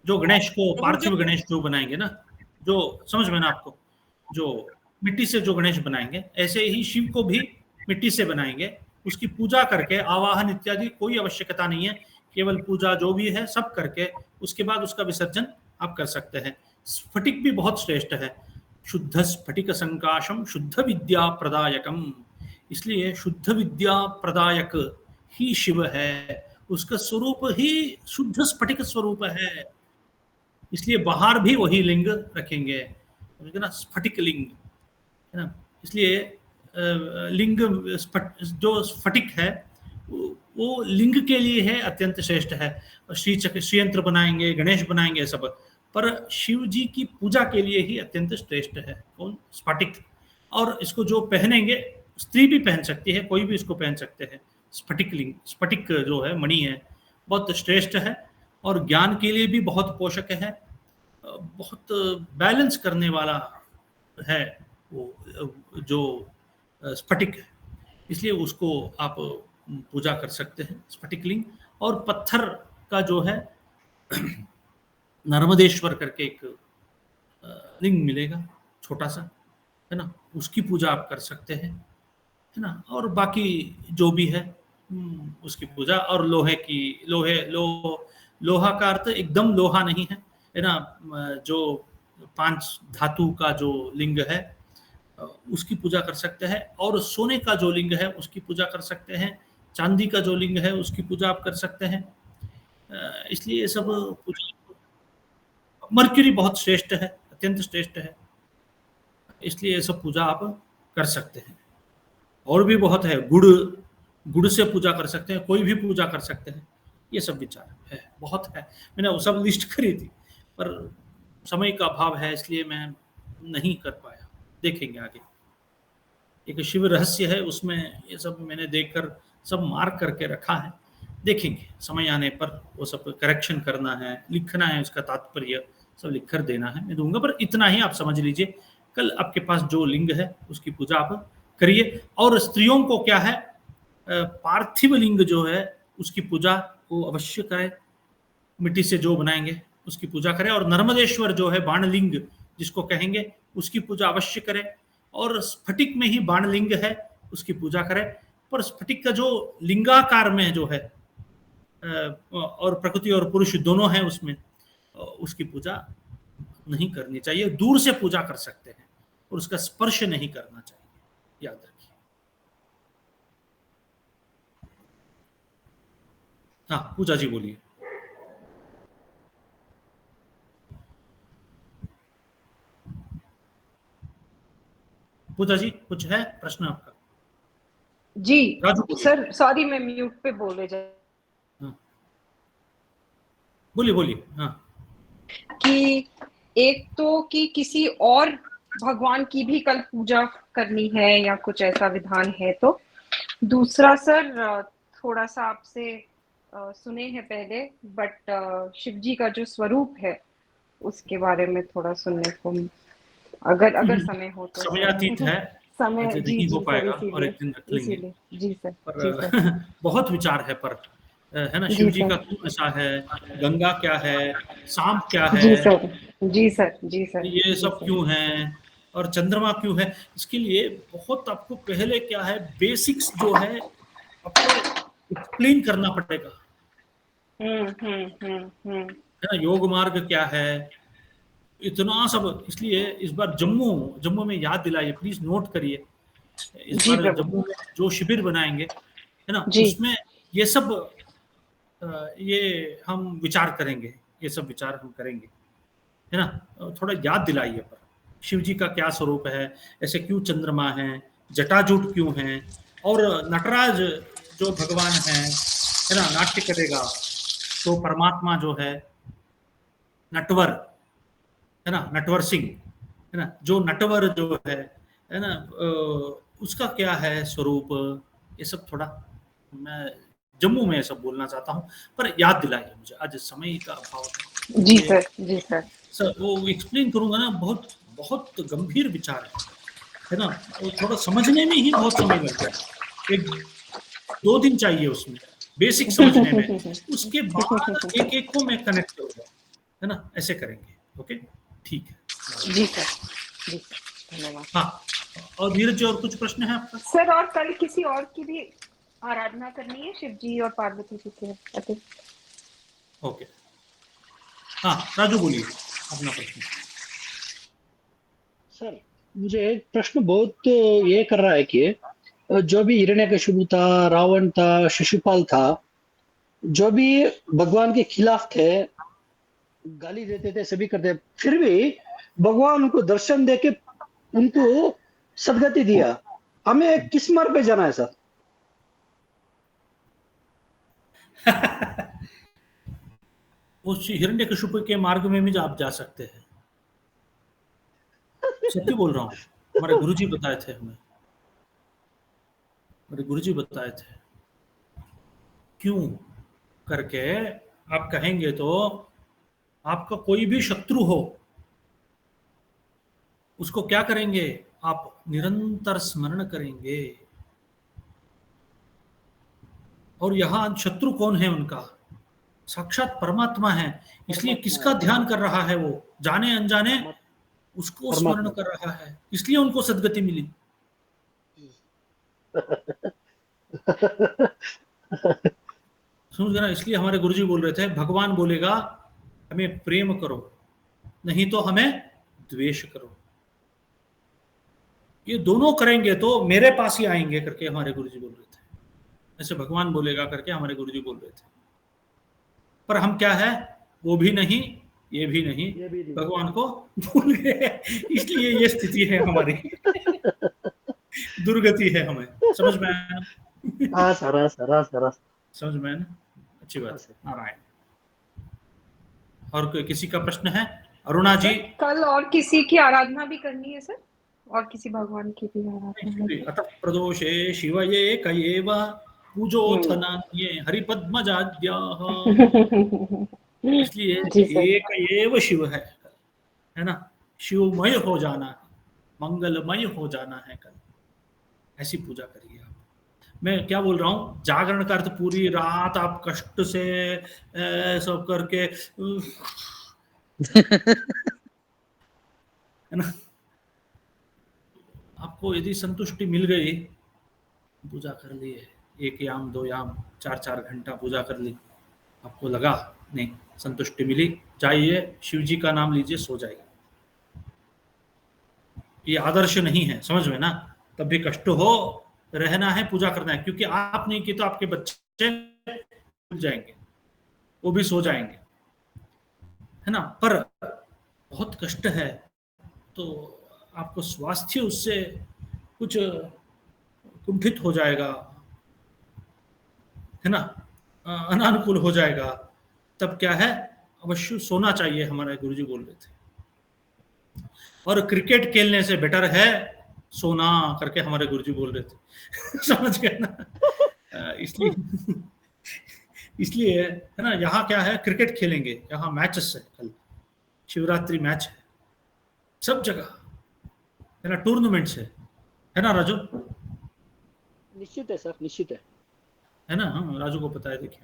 जो गणेश को पार्थिव गणेश जो बनाएंगे ना, जो समझ में ना आपको, जो मिट्टी से जो गणेश बनाएंगे, ऐसे ही शिव को भी मिट्टी से बनाएंगे। उसकी पूजा करके आवाहन इत्यादि कोई आवश्यकता नहीं है, केवल पूजा जो भी है सब करके उसके बाद उसका विसर्जन आप कर सकते हैं। स्फटिक भी बहुत श्रेष्ठ है। शुद्ध स्फटिक संकाशम शुद्ध विद्या प्रदायकम, इसलिए शुद्ध विद्या प्रदायक ही शिव है, उसका स्वरूप ही शुद्ध स्फटिक स्वरूप है, इसलिए बाहर भी वही लिंग रखेंगे ना, स्फटिक लिंग, है ना। इसलिए लिंग जो स्फटिक है वो लिंग के लिए है, अत्यंत श्रेष्ठ है। श्रीयंत्र बनाएंगे, गणेश बनाएंगे सब, पर शिव जी की पूजा के लिए ही अत्यंत श्रेष्ठ है कौन, स्फटिक। और इसको जो पहनेंगे, स्त्री भी पहन सकती है, कोई भी इसको पहन सकते हैं। स्फटिक लिंग, स्फटिक जो है मणि है, बहुत श्रेष्ठ है और ज्ञान के लिए भी बहुत पोषक है, बहुत बैलेंस करने वाला है वो जो स्फटिक है। इसलिए उसको आप पूजा कर सकते हैं, स्फटिक लिंग। और पत्थर का जो है नर्मदेश्वर करके एक लिंग मिलेगा छोटा सा, है ना, उसकी पूजा आप कर सकते हैं, है ना। और बाकी जो भी है उसकी पूजा। और लोहे की, लोहा का अर्थ एकदम लोहा नहीं है ना, जो 5 धातु का जो लिंग है उसकी पूजा कर सकते हैं। और सोने का जो लिंग है उसकी पूजा कर सकते हैं, चांदी का जो लिंग है उसकी पूजा आप कर सकते हैं। इसलिए ये सब पूजा, मर्क्यूरी बहुत श्रेष्ठ है, अत्यंत श्रेष्ठ है, इसलिए ये सब पूजा आप कर सकते हैं। और भी बहुत है, गुड़ से पूजा कर सकते हैं, कोई भी पूजा कर सकते हैं। ये सब विचार है, बहुत है। मैंने वो सब लिस्ट करी थी पर समय का अभाव है, इसलिए मैं नहीं कर पाया। देखेंगे आगे। एक शिव रहस्य है, उसमें ये सब मैंने देखकर सब मार्क करके रखा है, देखेंगे समय आने पर वो सब करेक्शन करना है, लिखना है, उसका तात्पर्य सब लिख कर देना है, मैं दूंगा। पर इतना ही आप समझ लीजिए, कल आपके पास जो लिंग है उसकी पूजा आप करिए। और स्त्रियों को क्या है, पार्थिव लिंग जो है उसकी पूजा को अवश्य करें, मिट्टी से जो बनाएंगे उसकी पूजा करें। और नर्मदेश्वर जो है बाणलिंग जिसको कहेंगे, उसकी पूजा अवश्य करें। और स्फटिक में ही बाणलिंग है, उसकी पूजा करें। पर स्फटिक का जो लिंगाकार में जो है और प्रकृति और पुरुष दोनों हैं उसमें, उसकी पूजा नहीं करनी चाहिए। दूर से पूजा कर सकते हैं और उसका स्पर्श नहीं करना चाहिए, याद रखिए। हाँ पूजा जी बोलिए। पूजा जी कुछ है प्रश्न आपका? जी राजू सर, सॉरी मैं म्यूट पे बोले जा, बोलिए। हाँ, कि एक तो कि किसी और भगवान की भी कल पूजा करनी है या कुछ ऐसा विधान है तो। दूसरा सर, थोड़ा सा आपसे सुने हैं पहले, बट शिव जी का जो स्वरूप है उसके बारे में थोड़ा सुनने को, अगर समय हो तो। समयातीत है, समय आज जी नहीं हो जी पाएगा सर, और एक दिन रख लेंगे। इसीलिए जी सर, पर जी सर। बहुत विचार है, पर है ना, जी शिव जी सर। का क्यों ऐसा है, गंगा क्या है, सांप क्या है, जी सर, जी सर, जी सर, ये जी सब सर। क्यों है, और चंद्रमा क्यों है। इसके लिए बहुत आपको पहले क्या है, बेसिक्स जो है आपको एक्सप्लेन करना पड़ेगा, है ना। योग मार्ग क्या है, इतना सब। इसलिए इस बार जम्मू में याद दिलाइए, प्लीज नोट करिए। इस जी बार प्रभु। जम्मू में जो शिविर बनाएंगे, है ना, जी। उसमें ये सब ये हम विचार करेंगे, ये सब विचार हम करेंगे, है ना। थोड़ा याद दिलाइए पर, शिव जी का क्या स्वरूप है, ऐसे क्यों चंद्रमा है, जटाजूट क्यों है, और नटराज जो भगवान है ना, नाट्य करेगा तो परमात्मा जो है नटवर है ना, नटवर सिंह है ना, जो नटवर जो है ना, उसका क्या है स्वरूप, ये सब थोड़ा मैं जम्मू में सब बोलना चाहता हूँ, पर याद दिलाइए मुझे, आज समय का अभाव है। जी ये सर, जी सर। सर वो एक्सप्लेन करूंगा ना, बहुत बहुत गंभीर विचार है ना, वो थोड़ा समझने में ही बहुत समय लगता है, 1-2 दिन चाहिए उसमें बेसिक समझने में, उसके बाद एक एक को मैं कनेक्ट करूंगा, है ना, ऐसे करेंगे। ओके, ठीक है। जी सर, जी सर, धन्यवाद। हाँ, और नीरज जी और कुछ प्रश्न है आपका? सर और कल किसी और की भी आराधना करनी है, शिव जी और पार्वती जी के अतिरिक्त। ओके, हाँ राजू बोलिए अपना प्रश्न। सर मुझे एक प्रश्न बहुत ये कर रहा है कि जो भी हिरण्यकशिपु था, रावण था, शिशुपाल था, जो भी भगवान के खिलाफ थे, गाली देते थे, सभी करते, फिर भी भगवान उनको दर्शन देके उनको सदगति दिया। हमें किस मार्ग पे जाना है सर? उस हिरण्यकशिपु के मार्ग में भी आप जा सकते हैं, सत्य बोल रहा हूँ, हमारे गुरुजी बताए थे हमें, हमारे गुरुजी बताए थे। क्यों करके आप कहेंगे तो, आपका कोई भी शत्रु हो उसको क्या करेंगे आप, निरंतर स्मरण करेंगे, और यहां शत्रु कौन है उनका, साक्षात परमात्मा है, इसलिए किसका ध्यान कर रहा है वो, जाने अनजाने उसको स्मरण कर रहा है, इसलिए उनको सद्गति मिली। समझ गए ना, इसलिए हमारे गुरुजी बोल रहे थे, भगवान बोलेगा हमें प्रेम करो, नहीं तो हमें द्वेष करो, ये दोनों करेंगे तो मेरे पास ही आएंगे करके हमारे गुरुजी बोल रहे थे, ऐसे भगवान बोलेगा करके हमारे गुरुजी बोल रहे थे। पर हम क्या है, वो भी नहीं ये भी नहीं, भगवान को भूल गए, इसलिए ये स्थिति है हमारी, दुर्गति है हमें। समझ में आया? हाँ सर, समझ में आया ना, अच्छी बात है। नारायण। और कोई किसी का प्रश्न है? अरुणा जी। कल और किसी की आराधना भी करनी है सर, और किसी भगवान की भी आराधना है? अतः प्रदोषे शिवये कयेव पूजोऽथ नान्ये हरिपद्मजाद्याः, इसलिए एक एव शिव है ना, शिवमय हो जाना है, मंगलमय हो जाना है कल, ऐसी पूजा करिए आप। मैं क्या बोल रहा हूँ, जागरण का अर्थ पूरी रात आप कष्ट से सब करके है ना, आपको यदि संतुष्टि मिल गई, पूजा कर ली है, 1 याम 2 याम 4 घंटा पूजा कर ली, आपको लगा नहीं संतुष्टि मिली, जाइए शिव जी का नाम लीजिए, सो जाइए। ये आदर्श नहीं है, समझ में ना, तब भी कष्ट हो, रहना है, पूजा करना है, क्योंकि आप नहीं की तो आपके बच्चे भूल जाएंगे, वो भी सो जाएंगे, है ना। पर बहुत कष्ट है तो आपको स्वास्थ्य उससे कुछ कुंठित हो जाएगा, है ना, अनानुकूल हो जाएगा, तब क्या है, अवश्य सोना चाहिए, हमारे गुरुजी बोल रहे थे। और क्रिकेट खेलने से बेटर है सोना करके हमारे गुरुजी बोल रहे थे। समझ गए ना, इसलिए है ना, यहाँ क्या है, क्रिकेट खेलेंगे, यहाँ मैचेस है, कल शिवरात्रि मैच है सब जगह, है ना, टूर्नामेंट्स है ना राजू? निश्चित है सर, निश्चित है ना, हाँ राजू को पता है, देखिए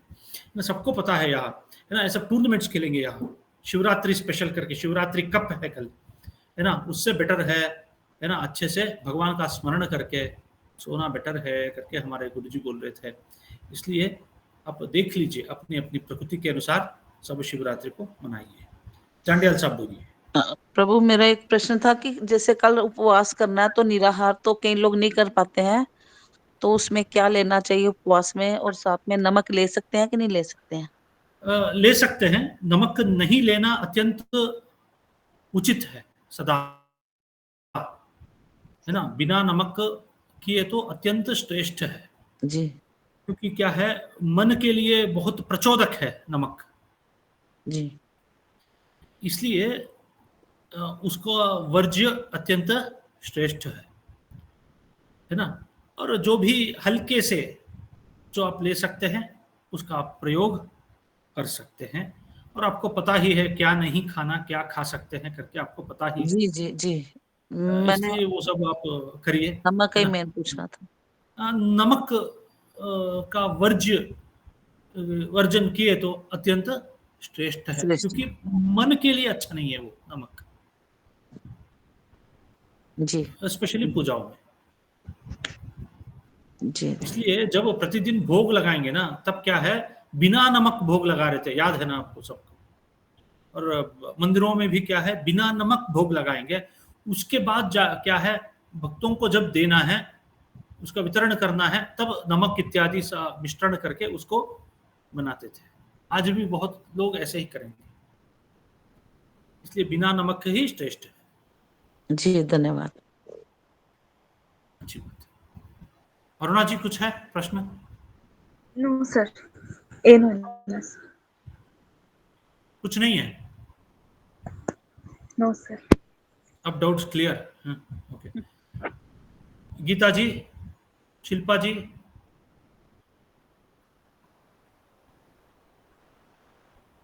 ना, सबको पता है यहाँ, है ना, ऐसा टूर्नामेंट्स खेलेंगे यहाँ, शिवरात्रि स्पेशल करके, शिवरात्रि कप है कल, है ना, उससे बेटर है ना, अच्छे से भगवान का स्मरण करके सोना बेटर है करके हमारे गुरुजी बोल रहे थे। इसलिए आप देख लीजिए अपनी अपनी प्रकृति के अनुसार सब शिवरात्रि को मनाइए। चांडियाल साहब बोलिए। प्रभु, मेरा एक प्रश्न था कि जैसे कल उपवास करना है तो निराहार तो कई लोग नहीं कर पाते हैं, तो उसमें क्या लेना चाहिए उपवास में, और साथ में नमक ले सकते हैं कि नहीं ले सकते हैं? ले सकते हैं, नमक नहीं लेना अत्यंत उचित है सदा। है ना, बिना नमक किए तो अत्यंत श्रेष्ठ है, जी क्योंकि क्या है, मन के लिए बहुत प्रचोदक है नमक, जी इसलिए उसको वर्ज्य अत्यंत श्रेष्ठ है ना। और जो भी हल्के से जो आप ले सकते हैं उसका आप प्रयोग कर सकते हैं, और आपको पता ही है क्या नहीं खाना, क्या खा सकते हैं करके आपको पता ही है, जी जी जी मैंने इसलिए वो सब आप करिए, नमक है ही ना। मैं पूछना था। नमक का वर्जन किए तो अत्यंत श्रेष्ठ है, श्रेष्ठ क्योंकि मन के लिए अच्छा नहीं है वो नमक, जी स्पेशली पूजाओं में। जी इसलिए जब वो प्रतिदिन भोग लगाएंगे ना, तब क्या है, बिना नमक भोग लगा रहे थे, याद है ना आपको सबको। और मंदिरों में भी क्या है, बिना नमक भोग लगाएंगे, उसके बाद क्या है, भक्तों को जब देना है, उसका वितरण करना है, तब नमक इत्यादि सा मिश्रण करके उसको बनाते थे। आज भी बहुत लोग ऐसे ही करेंगे, इसलिए बिना नमक ही श्रेष्ठ है। जी धन्यवाद। अच्छी बात है। अरुणा जी कुछ है प्रश्न? नो सर, ಏನು ಇಲ್ಲ सर। कुछ नहीं है? No sir. अब doubts clear? Okay. Geeta ji, Shilpa ji,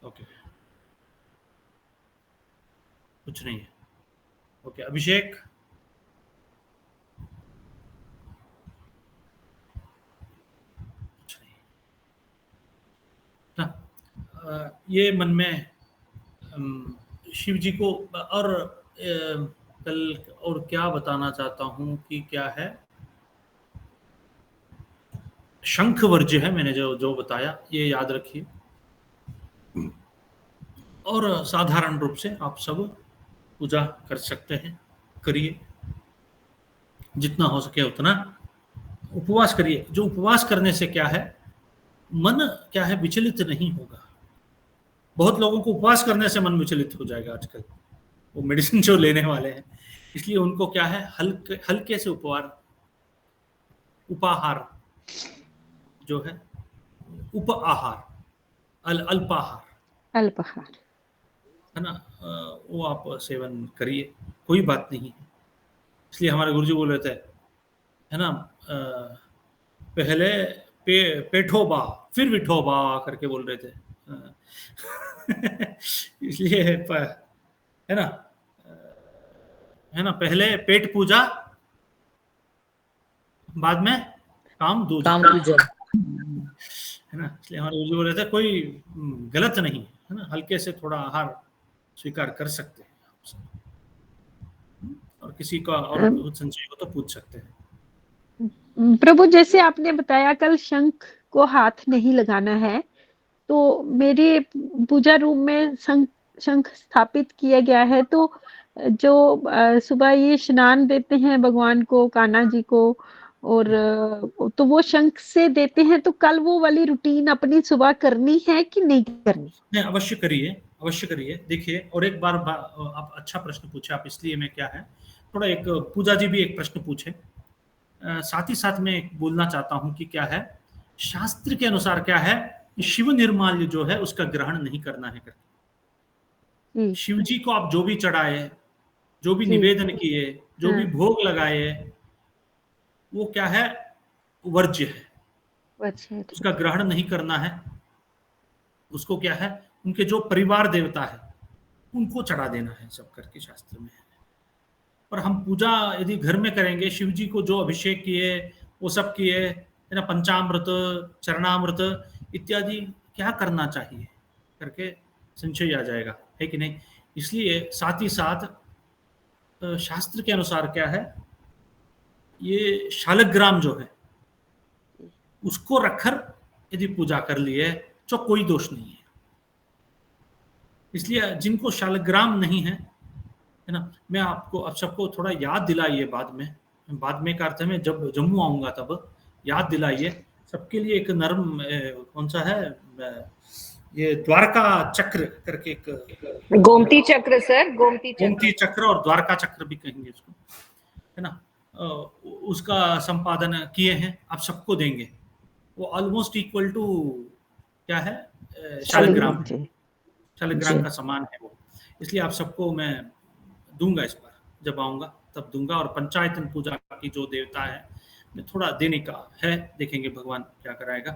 okay, कुछ नहीं है। ओके, अभिषेक, कुछ नहीं ना। ये मन में शिव जी को और कल और क्या बताना चाहता हूं कि क्या है, शंख वर्ज्य है, मैंने जो जो बताया ये याद रखिए। और साधारण रूप से आप सब पूजा कर सकते हैं, करिए, जितना हो सके उतना उपवास करिए। जो उपवास करने से क्या है, मन क्या है, विचलित नहीं होगा। बहुत लोगों को उपवास करने से मन विचलित हो जाएगा आजकल, वो मेडिसिन जो लेने वाले हैं, इसलिए उनको क्या है, हल्के से उपाहार जो है, उप आहार, अल्पाहार है ना, वो आप सेवन करिए, कोई बात नहीं है। इसलिए हमारे गुरुजी बोल रहे थे, है ना, पहले पेठोबा फिर विठोबा करके बोल रहे थे। इसलिए है ना, पहले पेट पूजा, बाद में काम दूजा, काम पूजा। है ना। इसलिए हमारे गुरुजी बोल रहे थे कोई गलत नहीं है ना, हल्के से थोड़ा आहार स्वीकार कर सकते हैं आप सब, और किसी का और संशय हो तो पूछ सकते हैं। प्रभु, जैसे आपने बताया कल शंख को हाथ नहीं लगाना है, तो मेरे पूजा रूम में शंख स्थापित किया गया है। तो जो सुबह ये स्नान देते हैं भगवान को, कान्हा जी को, और तो वो शंख से देते हैं, तो कल वो वाली रूटीन अपनी सुबह करनी है कि नहीं करनी? नहीं, अवश्य करिए, अवश्य करिए। देखिए, और एक बार आप अच्छा प्रश्न पूछे आप, इसलिए मैं क्या है, थोड़ा एक पूजा जी भी एक प्रश्न पूछे, साथ ही साथ मैं बोलना चाहता हूं कि क्या है, शास्त्र के अनुसार क्या है, शिव निर्माल्य जो है उसका ग्रहण नहीं करना है करके। शिव जी को आप जो भी चढ़ाए, जो भी निवेदन किए, जो भी भोग लगाए, वो क्या है, वर्ज्य है, उसका ग्रहण नहीं करना है। उसको क्या है, उनके जो परिवार देवता है उनको चढ़ा देना है, सब करके शास्त्र में है। पर हम पूजा यदि घर में करेंगे, शिव जी को जो अभिषेक किए वो सब किए, है ना, पंचामृत, चरणामृत इत्यादि क्या करना चाहिए करके संशय आ जाएगा, है कि नहीं। इसलिए साथ ही साथ शास्त्र के अनुसार क्या है, ये शालग्राम जो है उसको रखकर यदि पूजा कर लिए तो कोई दोष नहीं है। इसलिए जिनको शालग्राम नहीं है ना, मैं आपको आप सबको थोड़ा याद दिलाइए बाद में का अर्थ है, मैं जब जम्मू आऊंगा तब याद दिलाइए सबके लिए। एक नर्म कौन सा है, ये द्वारका चक्र करके एक, गोमती चक्र सर, गोमती चक्र और द्वारका चक्र भी कहेंगे इसको, है ना। उसका संपादन किए हैं, आप सबको देंगे। वो ऑलमोस्ट इक्वल टू क्या है, शालिग्राम है, शालिग्राम का समान है वो। इसलिए आप सबको मैं दूंगा, इस बार जब आऊंगा तब दूंगा। और पंचायतन पूजा की जो देवता है मैं थोड़ा देने का है, देखेंगे भगवान क्या कराएगा,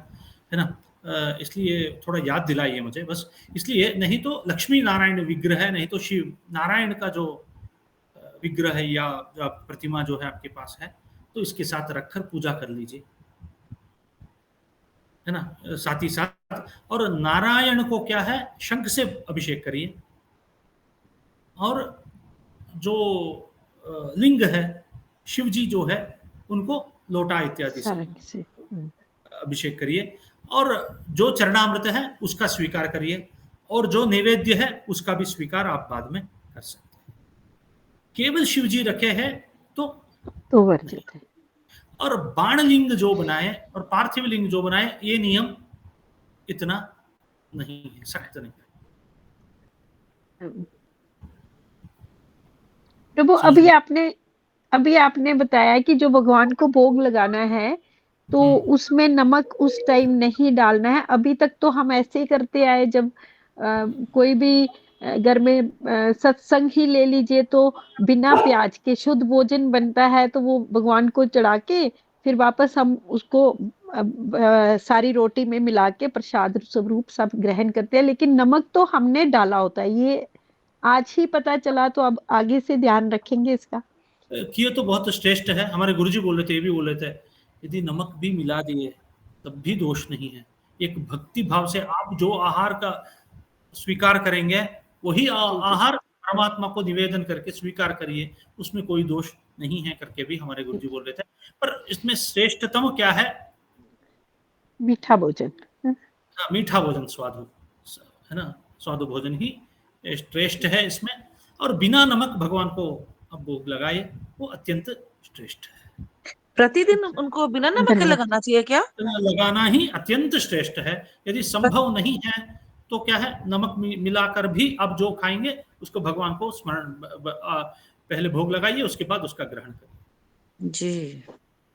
है ना। इसलिए थोड़ा याद दिलाइए मुझे बस, इसलिए नहीं तो लक्ष्मी नारायण विग्रह है, नहीं तो शिव नारायण का जो विग्रह है या प्रतिमा जो है आपके पास है, तो इसके साथ रखकर पूजा कर लीजिए, है ना। साथ ही साथ और नारायण को क्या है, शंख से अभिषेक करिए, और जो लिंग है शिव जी जो है उनको लोटा इत्यादि से अभिषेक करिए, और जो चरणामृत है उसका स्वीकार करिए, और जो नैवेद्य है उसका भी स्वीकार आप बाद में कर सकते हैं। केवल शिव जी रखे हैं तो वर्जित है। और बाण लिंग जो बनाए और पार्थिव लिंग जो बनाए, ये नियम इतना नहीं है, सख्त नहीं है। प्रभु अभी आपने बताया कि जो भगवान को भोग लगाना है तो उसमें नमक उस टाइम नहीं डालना है। अभी तक तो हम ऐसे ही करते आए, जब कोई भी घर में सत्संग ही ले लीजिए तो बिना प्याज के शुद्ध भोजन बनता है, तो वो भगवान को चढ़ा के फिर वापस हम उसको सारी रोटी में मिला के प्रसाद स्वरूप सब ग्रहण करते हैं, लेकिन नमक तो हमने डाला होता है। ये आज ही पता चला, तो अब आगे से ध्यान रखेंगे इसका। किए तो बहुत श्रेष्ठ है, हमारे गुरुजी बोल रहे थे, ये भी बोल रहे थे, यदि नमक भी मिला दिए तब भी दोष नहीं है। एक भक्ति भाव से आप जो आहार का स्वीकार करेंगे वही आहार परमात्मा को निवेदन करके स्वीकार करिए, उसमें कोई दोष नहीं है करके भी हमारे गुरुजी बोल रहे थे। पर इसमें श्रेष्ठतम क्या है, मीठा भोजन, मीठा भोजन, स्वादु, है ना, स्वादु भोजन ही श्रेष्ठ है इसमें। और बिना नमक भगवान को अब भोग लगाए, वो अत्यंत श्रेष्ठ है। प्रतिदिन उनको बिना नमक के लगाना चाहिए क्या? लगाना ही अत्यंत श्रेष्ठ है। यदि संभव नहीं है तो क्या है, नमक मिलाकर भी आप जो खाएंगे उसको भगवान को स्मरण, पहले भोग लगाइए, उसके बाद उसका ग्रहण करिए जी।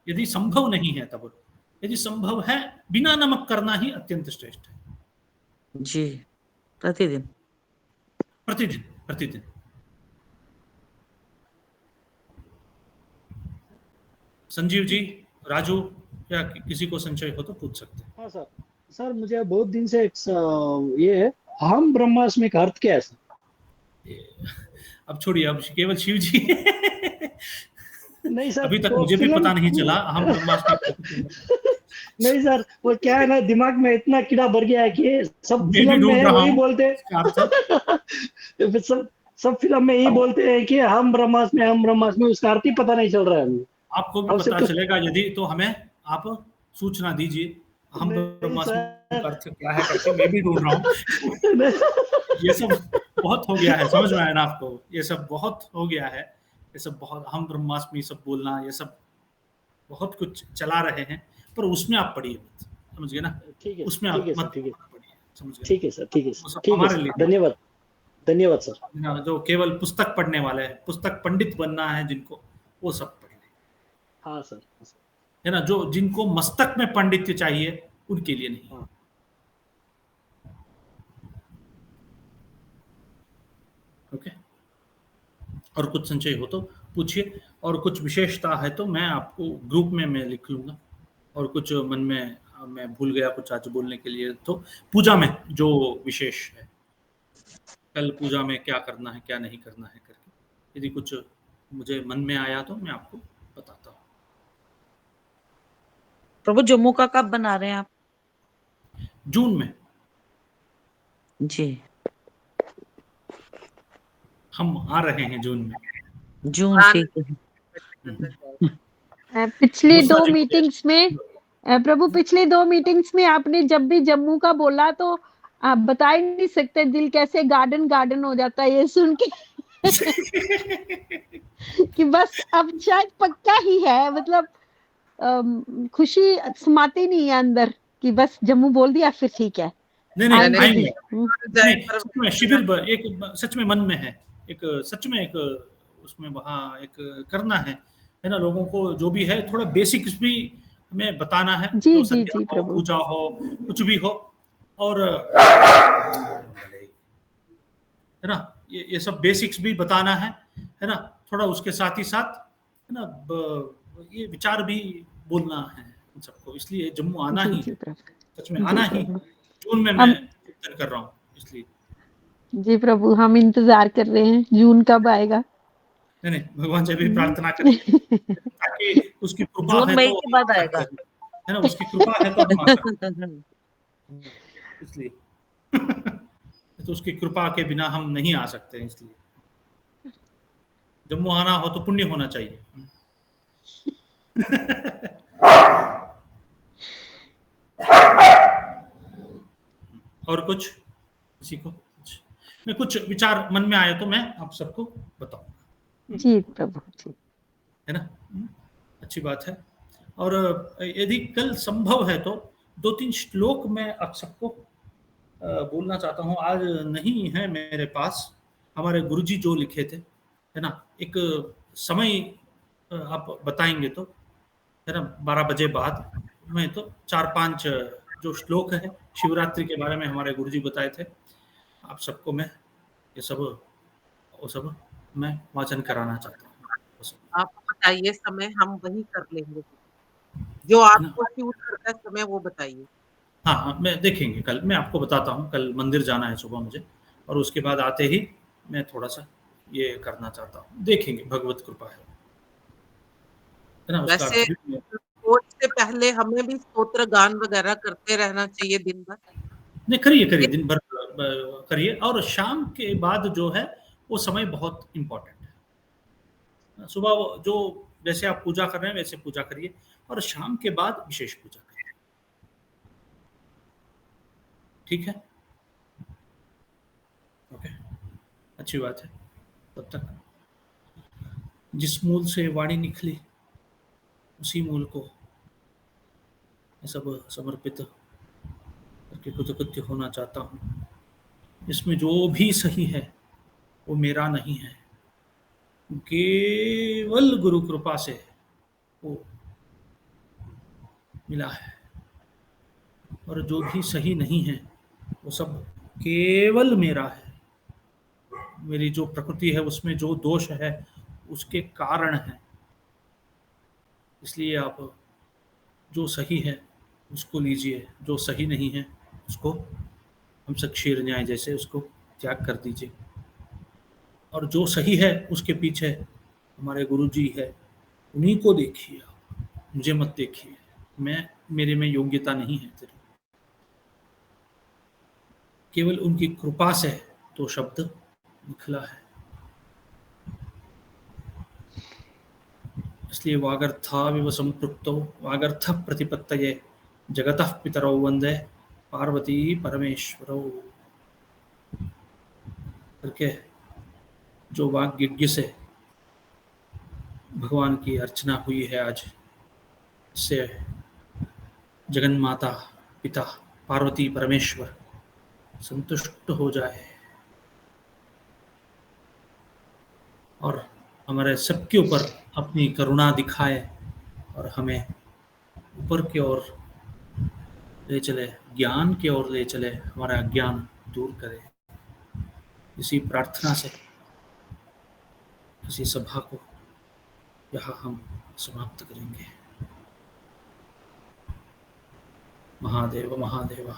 यदि संभव नहीं है तब। यदि संभव है, बिना नमक करना ही अत्यंत श्रेष्ठ है जी। प्रतिदिन प्रतिदिन प्रतिदिन। संजीव जी, राजू, या किसी को संशय हो तो पूछ सकते हैं। हाँ सर, सर मुझे बहुत दिन से ये है, हम ब्रह्मास्मि का अर्थ क्या है सर? अब छोड़िए, अब केवल शिव जी नहीं सर, अभी तक मुझे भी पता नहीं चला हम ब्रह्मास्मि नहीं सर, वो क्या है ना, दिमाग में इतना कीड़ा भर गया है कि सब फिल्म में वही बोलते सब फिल्म में यही बोलते हैं कि हम ब्रह्मास्मि, उसका अर्थ ही पता नहीं चल रहा है हमें। आपको भी पता चलेगा यदि, तो हमें आप सूचना दीजिए, हम ब्रह्मास्मि का अर्थ क्या है करके मैं भी ढूंढ रहा हूँ। ये सब बहुत हो गया है, समझ में आया ना आपको, ये सब बहुत हो गया है, ये सब बहुत, हम ब्रह्मास्मि सब बोलना, ये सब बहुत कुछ चला रहे हैं, पर उसमें आप पढ़िए मत, समझ गए ना। ठीक है, उसमें आप मत पढ़िए, समझ गए। ठीक है सर, ठीक है सर, हमारे लिए धन्यवाद, धन्यवाद सर। जो केवल पुस्तक पढ़ने वाले हैं, पुस्तक पंडित बनना है जिनको, वो सब पढ़ लें। हाँ सर, है ना, जो जिनको मस्तक में पांडित्य चाहिए उनके लिए नहीं। हाँ। ओके, और कुछ संशय हो तो पूछिए, और कुछ विशेषता है तो मैं आपको ग्रुप में मैं लिख लूंगा, और कुछ मन में मैं भूल गया कुछ आज बोलने के लिए, तो पूजा में जो विशेष है, कल पूजा में क्या करना है क्या नहीं करना है करके, यदि कुछ मुझे मन में आया तो मैं आपको बताता हूँ। प्रभु जम्मू का कब बना रहे हैं आप? जून में जी, हम आ रहे हैं जून में। जून, ठीक है। पिछली दो मीटिंग्स में प्रभु, पिछली दो मीटिंग्स में आपने जब भी जम्मू का बोला तो आप बता ही नहीं सकते, दिल कैसे गार्डन गार्डन हो जाता है ये सुन के कि बस अब शायद पक्का ही है, मतलब खुशी समाती नहीं है अंदर कि बस जम्मू बोल दिया फिर ठीक है। नहीं, शिविर एक सच में मन में है, एक सच में एक उसमें वहाँ एक करना है है ना, लोगों को जो भी है थोड़ा बेसिक्स भी हमें बताना है, जी जो जी संध्या जी हो, प्रभु। पूजा हो, कुछ भी हो, और है ना, ये सब बेसिक्स भी बताना है ना, थोड़ा उसके साथ ही साथ है ना ये विचार भी बोलना है इन सबको, इसलिए जम्मू आना जी ही जी है, प्रभु। सच में जी आना ही है। प्रभु। जून में मैं हम कीर्तन कर रहा हूँ, इसलिए जी प्रभु, हम इंतजार कर रहे हैं, जून कब आएगा। नहीं नहीं, भगवान से भी प्रार्थना करें हम्म। ताकि उसकी कृपा जून है मई तो के हम बाद आ सकते आएगा। हैं, है ना, उसकी कृपा है तो हम आ सकते हैं, इसलिए तो उसकी कृपा के बिना हम नहीं आ सकते हैं, इसलिए जम्मू आना हो तो पुण्य होना चाहिए। और कुछ किसी को मैं कुछ विचार मन में आए तो मैं आप सबको बताऊंगा, जी प्रभु जी। है ना। अच्छी बात है। और यदि कल संभव है तो 2-3 श्लोक मैं आप सबको बोलना चाहता हूँ। आज नहीं है मेरे पास, हमारे गुरुजी जो लिखे थे, है ना, एक समय आप बताएंगे तो, है ना, 12 बजे बाद मैं तो 4-5 जो श्लोक है शिवरात्रि के बारे में हमारे गुरुजी बताए थे, आप सबको मैं ये सब वो सब मैं वाचन कराना चाहता हूँ, वो सब, आप बताइए समय, हम वही कर लेंगे। जो है ना। आपको सूट करता है समय वो बताइए। हाँ हाँ, मैं देखेंगे कल, मैं आपको बताता हूँ, कल मंदिर जाना है सुबह मुझे, और उसके बाद आते ही मैं थोड़ा सा ये करना चाहता हूँ, देखेंगे, भगवत कृपा है ना, उसका वैसे अर्थ भी सोच से पहले हमें भी स्तोत्र गान वगैरह करते रहना चाहिए दिन भर। नहीं, करिए करिए, दिन भर करिए, और शाम के बाद जो है वो समय बहुत इम्पोर्टेंट है। सुबह जो जैसे आप पूजा कर रहे हैं वैसे पूजा करिए, और शाम के बाद विशेष पूजा करिए, ठीक है, ओके, अच्छी बात है। तब तक जिस मूल से वाणी निकली उसी मूल को मैं सब समर्पित करके कृतकृत्य होना चाहता हूँ। इसमें जो भी सही है वो मेरा नहीं है, केवल गुरु कृपा से वो मिला है, और जो भी सही नहीं है वो सब केवल मेरा है। मेरी जो प्रकृति है उसमें जो दोष है उसके कारण है, इसलिए आप जो सही है उसको लीजिए, जो सही नहीं है उसको हम सब क्षीर न्याय जैसे उसको त्याग कर दीजिए, और जो सही है उसके पीछे हमारे गुरु जी है, उन्हीं को देखिए, आप मुझे मत देखिए, मैं मेरे में योग्यता नहीं है तेरी, केवल उनकी कृपा से तो शब्द निकला है। इसलिए वागर्थाविव संपृक्तौ वागर्थ प्रतिपत्तये जगतः पितरौ वंदे पार्वती परमेश्वरौ करके जो वाग यज्ञ से भगवान की अर्चना हुई है आज, इससे जगन माता पिता पार्वती परमेश्वर संतुष्ट हो जाए और हमारे सबके ऊपर अपनी करुणा दिखाए और हमें ऊपर की ओर ले चले, ज्ञान की ओर ले चले, हमारा अज्ञान दूर करे। इसी प्रार्थना से इसी सभा को यहाँ हम समाप्त करेंगे। महादेव महादेव,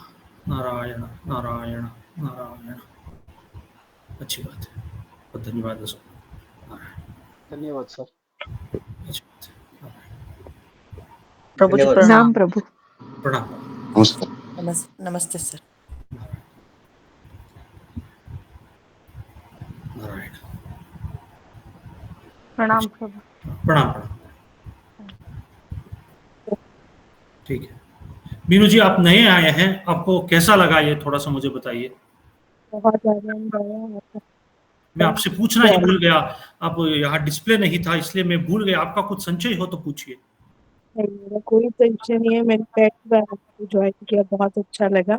नारायण नारायण नारायण। अच्छी बात है, बहुत धन्यवाद सबको। नारायण, धन्यवाद सर। अच्छी बात है, नारायण। प्रभु जी धन्यवाद। प्रणाम। प्रणाम प्रभु। प्रणाम। नमस्कार। नमस्ते सर। नारायण, प्रणाम प्रभु। प्रणाम प्रणाम। ठीक है, मीनू जी आप नए आए हैं, आपको कैसा लगा ये थोड़ा सा मुझे बताइए। बहुत ज्यादा enjoy मैं आपसे पूछना ही भूल गया, आप यहाँ डिस्प्ले नहीं था इसलिए मैं भूल गया, आपका कुछ संचय हो तो पूछिए। नहीं, मेरा कोई टेंशन नहीं है। मैंने पहली बार आपको ज्वाइन किया, बहुत अच्छा लगा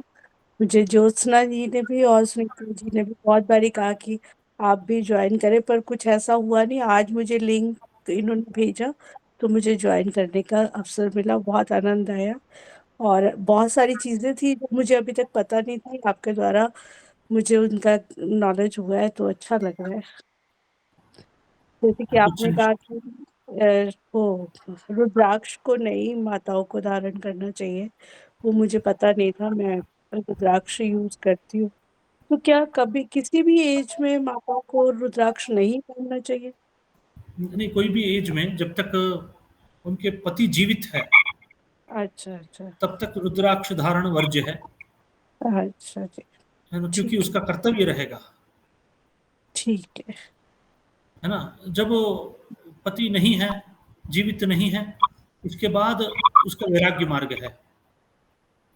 मुझे। ज्योत्सना जी ने भी और सुनीता जी ने भी बहुत बारी कहा कि आप भी ज्वाइन करें, पर कुछ ऐसा हुआ नहीं। आज मुझे लिंक इन्होंने भेजा तो मुझे ज्वाइन करने का अवसर मिला, बहुत आनंद आया और बहुत सारी चीज़ें थी जो मुझे अभी तक पता नहीं थी, आपके द्वारा मुझे उनका नॉलेज हुआ है तो अच्छा लग रहा है। जैसे कि कुछ आपने कहा कि वो रुद्राक्ष को नहीं माताओं को धारण करना चाहिए, वो मुझे पता नहीं था, मैं रुद्राक्ष यूज करती हूँ। तो क्या कभी किसी भी एज में माताओं को रुद्राक्ष नहीं पहनना चाहिए? नहीं, कोई भी एज में जब तक उनके पति जीवित है अच्छा अच्छा तब तक रुद्राक्ष धारण वर्ज्य है अच्छा जी, ना, क्योंकि ठीक उसका कर्तव्य रहेगा, ठीक है ना। जब पति नहीं है, जीवित नहीं है, उसके बाद उसका वैराग्य मार्ग है,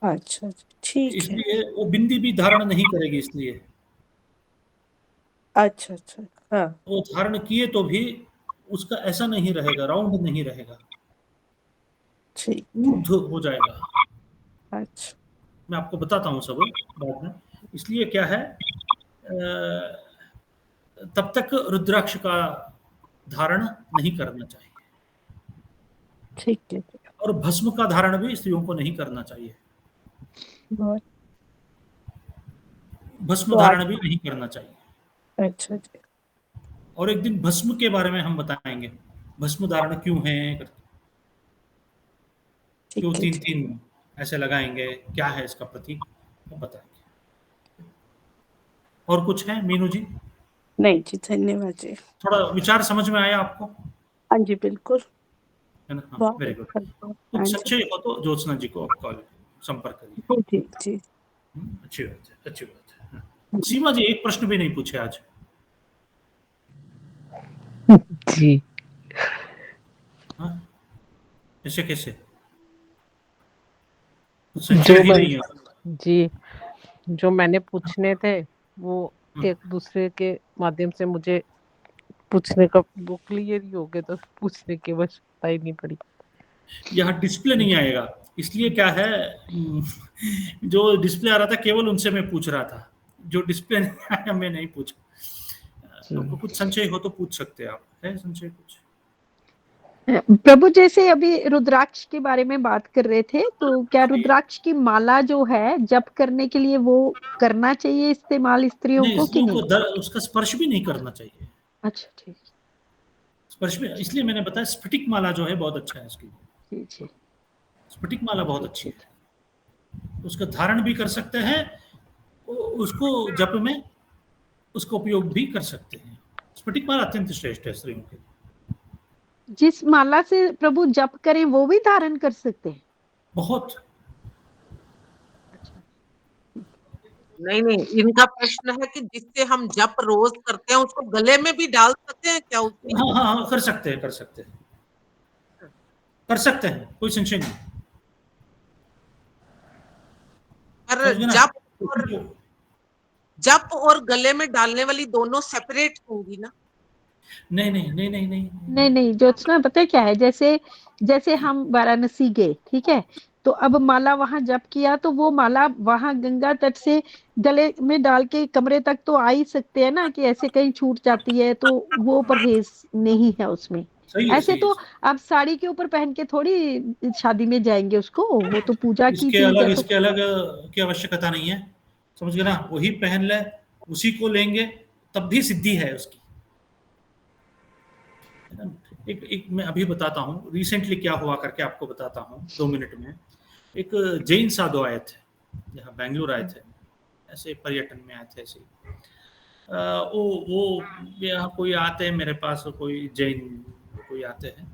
अच्छा जी, ठीक है। इसलिए वो बिंदी भी धारण नहीं करेगी। इसलिए अच्छा अच्छा, हाँ वो धारण किए तो भी उसका ऐसा नहीं रहेगा, राउंड नहीं रहेगा, ठीक, ऊर्ध्व हो जाएगा। अच्छा मैं आपको बताता हूँ सब बाद में। इसलिए क्या है, तब तक रुद्राक्ष का धारण नहीं करना चाहिए, ठीक है, और भस्म का धारण भी स्त्रियों को नहीं करना चाहिए, बहुत भस्म तो धारण भी नहीं करना चाहिए। अच्छा जी, और एक दिन भस्म के बारे में हम बताएंगे, भस्म धारण क्यों है, क्यों ठीक है तीन जी, तीन ऐसे लगाएंगे, क्या है इसका प्रतीक, वो बताएंगे। और कुछ है मीनू जी? नहीं जी, धन्यवाद जी। थोड़ा विचार समझ में आया आपको, हाँ जी, बिल्कुल, है ना? हाँ, बहुत वेरी गुड। अच्छा लगा। हाँ कुछ जी, संशय हो तो ज्योत्सना जी को आप कॉल संपर्क करिए। जी जी अच्छी बात है, अच्छी बात है। हाँ। सीमा जी एक प्रश्न भी नहीं पूछे आज। जी, हाँ, ऐसे कैसे? कुछ जो संशय ही मैं नहीं है। जी जो मैंने पूछने थे वो हाँ। एक दूसरे के माध्यम से मुझे पूछने का वो क्लियर ही हो गए, तो पूछने की आवश्यकता ही नहीं पड़ी। यहाँ डिस्प्ले नहीं आएगा, इसलिए क्या है, जो डिस्प्ले आ रहा था केवल उनसे मैं पूछ रहा था, जो डिस्प्ले नहीं आया मैं नहीं पूछा। तो कुछ संशय हो तो पूछ सकते हैं आप, है संशय कुछ? प्रभु जैसे अभी रुद्राक्ष के बारे में बात कर रहे थे, तो क्या रुद्राक्ष की माला जो है जप करने के लिए वो करना चाहिए इस्तेमाल स्त्रियों नहीं, को कि स्त्रियों को नहीं? उसका स्पर्श भी नहीं करना चाहिए। अच्छा ठीक, स्पर्श भी, इसलिए मैंने बताया स्फटिक माला जो है बहुत अच्छा है इसके लिए। जी जी, स्फटिक माला बहुत ठीक अच्छी ठीक। है, उसका धारण भी कर सकते हैं, उसको जप में उसका उपयोग भी कर सकते हैं। स्फटिक माला अत्यंत श्रेष्ठ है स्त्रियों के लिए। जिस माला से प्रभु जप करें वो भी धारण कर सकते हैं? बहुत। अच्छा, नहीं नहीं, इनका प्रश्न है कि जिससे हम जप रोज करते हैं उसको गले में भी डाल सकते हैं क्या उसकी? हाँ हाँ हाँ, कर सकते हैं, कर सकते हैं, कर सकते हैं, कोई संशय नहीं। पर समझ गए ना? जप और गले में डालने वाली दोनों सेपरेट होंगी ना? नहीं नहीं नहीं नहीं नहीं नहीं नहीं ज्योत्सना, पता है क्या है, जैसे जैसे हम वाराणसी गए, ठीक है, तो अब माला वहां जप किया तो वो माला वहां गंगा तट से गले में डाल के कमरे तक तो आ ही सकते हैं ना, कि ऐसे कहीं छूट जाती है तो वो परहेज नहीं है उसमें। सही है, ऐसे सही है, तो सही आप साड़ी के ऊपर पहन के थोड़ी शादी में जाएंगे, उसको वो तो पूजा है। की चीज है तो। इसके अलग की आवश्यकता नहीं है, समझ गए ना? वही पहन ले, उसी को लेंगे, तब भी सिद्धि है उसकी। एक मैं अभी बताता हूँ, रिसेंटली क्या हुआ करके आपको बताता हूँ 2 मिनट में। एक जैन साधु आए थे, यहाँ बेंगलुरु आए थे, ऐसे पर्यटन में आए थे ऐसे। वो यहाँ कोई आते हैं मेरे पास, कोई जैन कोई आते हैं,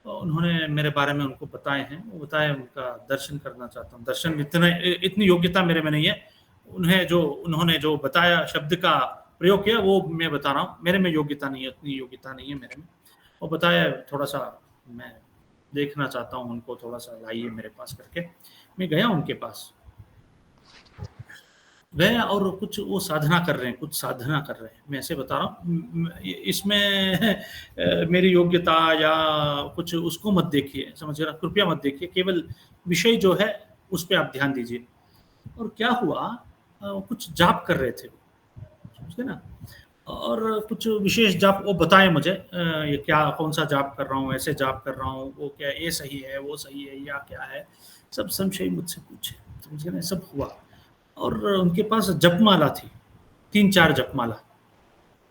तो उन्होंने मेरे बारे में उनको बताए हैं, वो बताए उनका दर्शन करना चाहता हूँ। दर्शन इतनी योग्यता मेरे में नहीं है, उन्होंने जो बताया शब्द का प्रयोग किया वो मैं बता रहा हूँ, मेरे में योग्यता नहीं है, उतनी योग्यता नहीं है मेरे में। वो बताया, थोड़ा सा मैं देखना चाहता हूँ उनको, थोड़ा सा लाइए मेरे पास करके। मैं गया उनके पास, गया और कुछ वो साधना कर रहे हैं, कुछ साधना कर रहे हैं। मैं ऐसे बता रहा हूँ, इसमें मेरी योग्यता या कुछ उसको मत देखिए, समझ रहा, कृपया मत देखिए, केवल विषय जो है उस पर आप ध्यान दीजिए। और क्या हुआ, कुछ जाप कर रहे थे, समझ गए ना? और कुछ विशेष जाप वो बताएं मुझे, ये क्या कौन सा जाप कर रहा हूँ, ऐसे जाप कर रहा हूँ, वो क्या ये सही है वो सही है या क्या है, सब संशय मुझसे पूछे। समझे ना, सब हुआ। और उनके पास जपमाला थी, 3-4 जपमाला,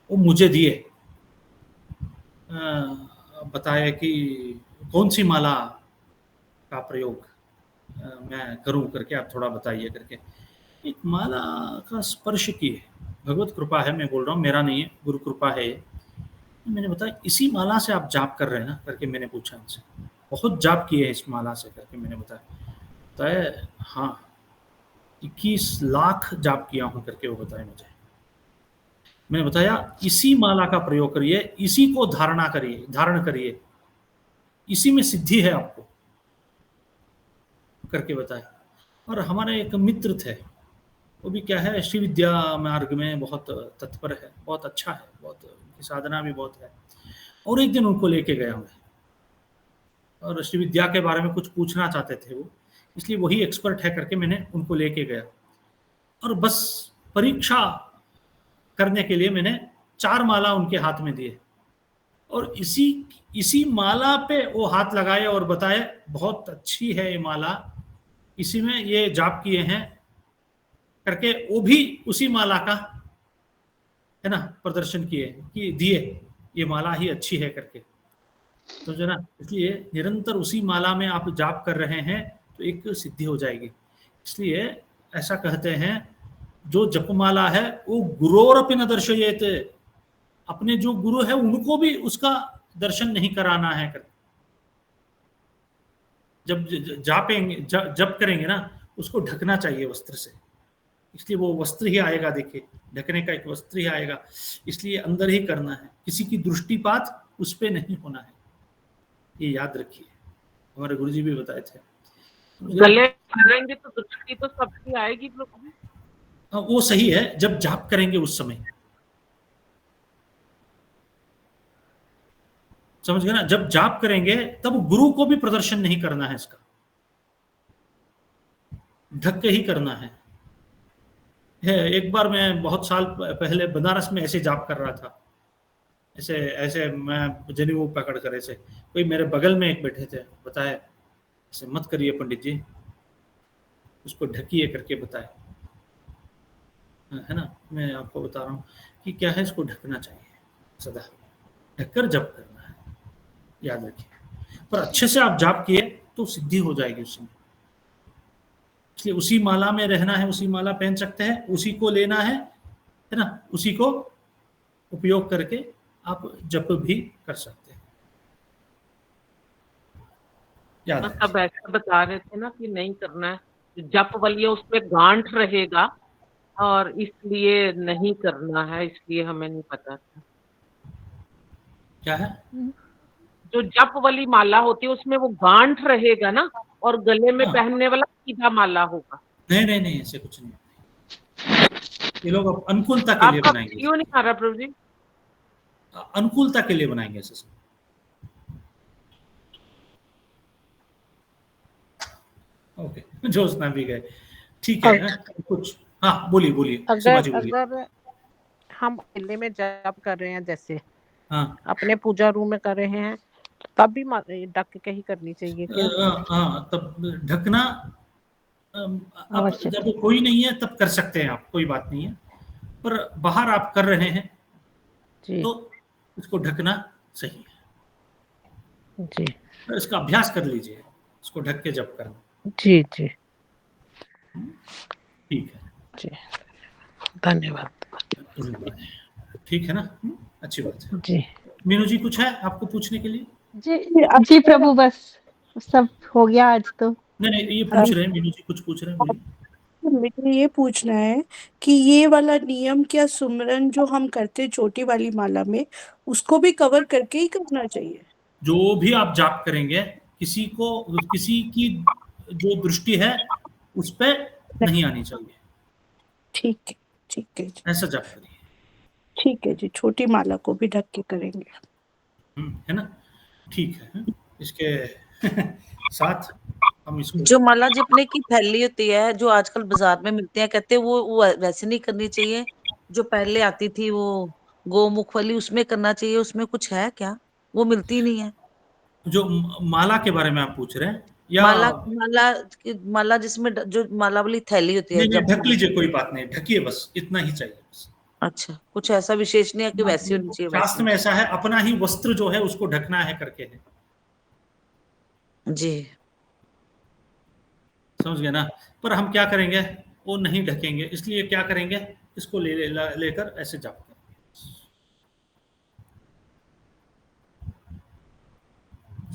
वो मुझे दिए। बताया कि कौन सी माला का प्रयोग मैं करूं करके, आप थोड़ा बताइए करके। एक माला का स्पर्श किए, भगवत कृपा है, मैं बोल रहा हूँ, मेरा नहीं है, गुरु कृपा है। मैंने बताया इसी माला से आप जाप कर रहे हैं ना करके मैंने पूछा उनसे। बहुत जाप किए हैं इस माला से करके मैंने बताया हाँ 21 लाख जाप किया हूं करके वो बताया मुझे। मैंने बताया इसी माला का प्रयोग करिए, इसी को धारण करिए, इसी में सिद्धि है आपको करके बताया। और हमारे एक मित्र थे, वो भी क्या है, श्री विद्या मार्ग में बहुत तत्पर है, बहुत अच्छा है, बहुत उनकी साधना भी बहुत है। और एक दिन उनको लेके गया मैं, और श्री विद्या के बारे में कुछ पूछना चाहते थे वो, इसलिए वही एक्सपर्ट है करके मैंने उनको लेके गया। और बस परीक्षा करने के लिए मैंने 4 माला उनके हाथ में दिए, और इसी माला पे वो हाथ लगाए और बताए बहुत अच्छी है ये माला, इसी में ये जाप किए हैं करके, वो भी उसी माला का है ना प्रदर्शन किए कि दिए ये माला ही अच्छी है करके, समझे ना। इसलिए निरंतर उसी माला में आप जाप कर रहे हैं तो एक सिद्धि हो जाएगी। इसलिए ऐसा कहते हैं जो जपमाला है वो गुरोरपि न दर्शयेत, अपने जो गुरु है उनको भी उसका दर्शन नहीं कराना है करके। जब जापेंगे जप करेंगे ना, उसको ढकना चाहिए वस्त्र से, इसलिए वो वस्त्र ही आएगा, देखिए ढकने का एक वस्त्र ही आएगा, इसलिए अंदर ही करना है, किसी की दृष्टिपात उस पे नहीं होना है, ये याद रखिए, हमारे गुरुजी भी बताए थे। गले करेंगे तो दृष्टि तो सबकी आएगी प्रभु जी। वो सही है, जब जाप करेंगे उस समय, समझ गए ना, जब जाप करेंगे तब गुरु को भी प्रदर्शन नहीं करना है, इसका ढक के ही करना है। एक बार मैं बहुत साल पहले बनारस में ऐसे जाप कर रहा था, ऐसे मैं जनेऊ पकड़ कर, ऐसे कोई मेरे बगल में एक बैठे थे, बताए ऐसे मत करिए पंडित जी, उसको ढकिए करके बताए, है ना। मैं आपको बता रहा हूँ कि क्या है, इसको ढकना चाहिए, सदा ढककर जप करना है, याद रखिए। पर अच्छे से आप जाप किए तो सिद्धि हो जाएगी उसमें, इसलिए उसी माला में रहना है, उसी माला पहन सकते हैं, उसी को लेना है ना, उसी को उपयोग करके आप जप भी कर सकते हैं, याद रखिए। सब ऐसा बता रहे थे ना कि नहीं करना है, जप वाली उसमें गांठ रहेगा और इसलिए नहीं करना है, इसलिए हमें नहीं पता था। क्या है? जो जप वाली माला होती है उसमें वो गांठ रहेगा ना, और गले में हाँ। पहनने वाला सीधा माला होगा। नहीं ऐसे कुछ नहीं, ये लोग अब अनुकूलता के लिए आपका बनाएंगे, क्यों नहीं आ रहा प्रभु जी? अनुकूलता के लिए बनाएंगे ऐसे सब। ओके, जोशना भी गए, ठीक है ना? कुछ हाँ बोलिए सीमा जी बोलिए। अगर हम अकेले में जप कर रहे हैं, जैसे हाँ अपने पूजा रूम में कर रहे हैं, तब भी ढक के ही करनी चाहिए क्या? हाँ, तब ढकना आप आवश्यक जब कोई नहीं है तब कर सकते हैं आप, कोई बात नहीं है, पर बाहर आप कर रहे हैं जी तो इसको ढकना सही है, जी तो इसका अभ्यास कर लीजिए, इसको ढक के जप करना। जी जी ठीक है जी, धन्यवाद। ठीक है ना, अच्छी बात है। जी मीनू जी कुछ है आपको पूछने के लिए? जी प्रभु, बस सब हो गया आज तो। नहीं ये पूछ रहे हैं, मीनू जी कुछ पूछ रहे हैं, बोलिए। मुझे ये पूछना है कि ये वाला नियम क्या सुमरन जो हम करते हैं छोटी वाली माला में, उसको भी कवर करके ही करना चाहिए? जो भी आप जाप करेंगे, किसी की जो दृष्टि है उस पे नहीं आनी चाहिए, ठीक है जी, ऐसा जाप करिए, ठीक है जी, छोटी माला को भी ढक के करेंगे। है ना, ठीक है। इसके साथ हम इसको जो माला जपने की थैली होती है जो आजकल बाजार में मिलती है, कहते हैं वो वैसे नहीं करनी चाहिए जो पहले आती थी, वो गोमुख वाली उसमें करना चाहिए, उसमें कुछ है क्या? वो मिलती नहीं है। जो माला के बारे में आप पूछ रहे हैं या माला माला माला जिसमें जो माला वाली थैली होती है नहीं, जब। ढक लीजिए, कोई बात नहीं, ढकिए, बस इतना ही चाहिए बस। अच्छा, कुछ ऐसा विशेष नहीं है कि वैसी होनी चाहिए शास्त्र वैसी। में ऐसा है, अपना ही वस्त्र जो है उसको ढकना है करके है, जी समझ गए ना। पर हम क्या करेंगे, वो नहीं ढकेंगे, इसलिए क्या करेंगे, इसको लेकर ऐसे जाप करेंगे।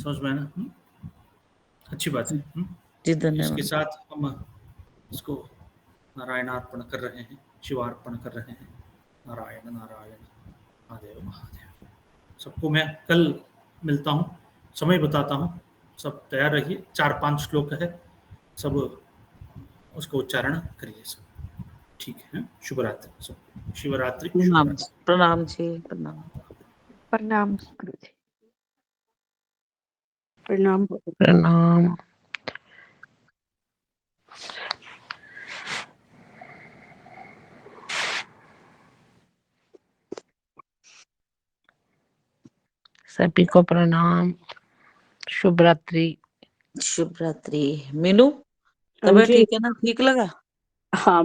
समझ में ना। अच्छी बात है। जी इसके धन्यवाद। साथ हम इसको नारायणार्पण कर रहे हैं, शिवार्पण कर रहे हैं। नारायण नारायण, महादेव महादेव। सबको मैं कल मिलता हूँ, समय बताता हूँ, सब तैयार रहिए। 4-5 श्लोक है, सब उसका उच्चारण करिए सब, ठीक है। शुभ रात्रि सब, शिवरात्रि, शुभ प्रणाम रात्रि। प्रणाम जी, प्रणाम। प्रणाम गुरुजी। प्रणाम। प्रणाम। सभी को प्रणाम। शुभ रात्रि। शुभ रात्रि। मीनू हाँ तबीयत जी। ठीक है ना? ठीक लगा? हाँ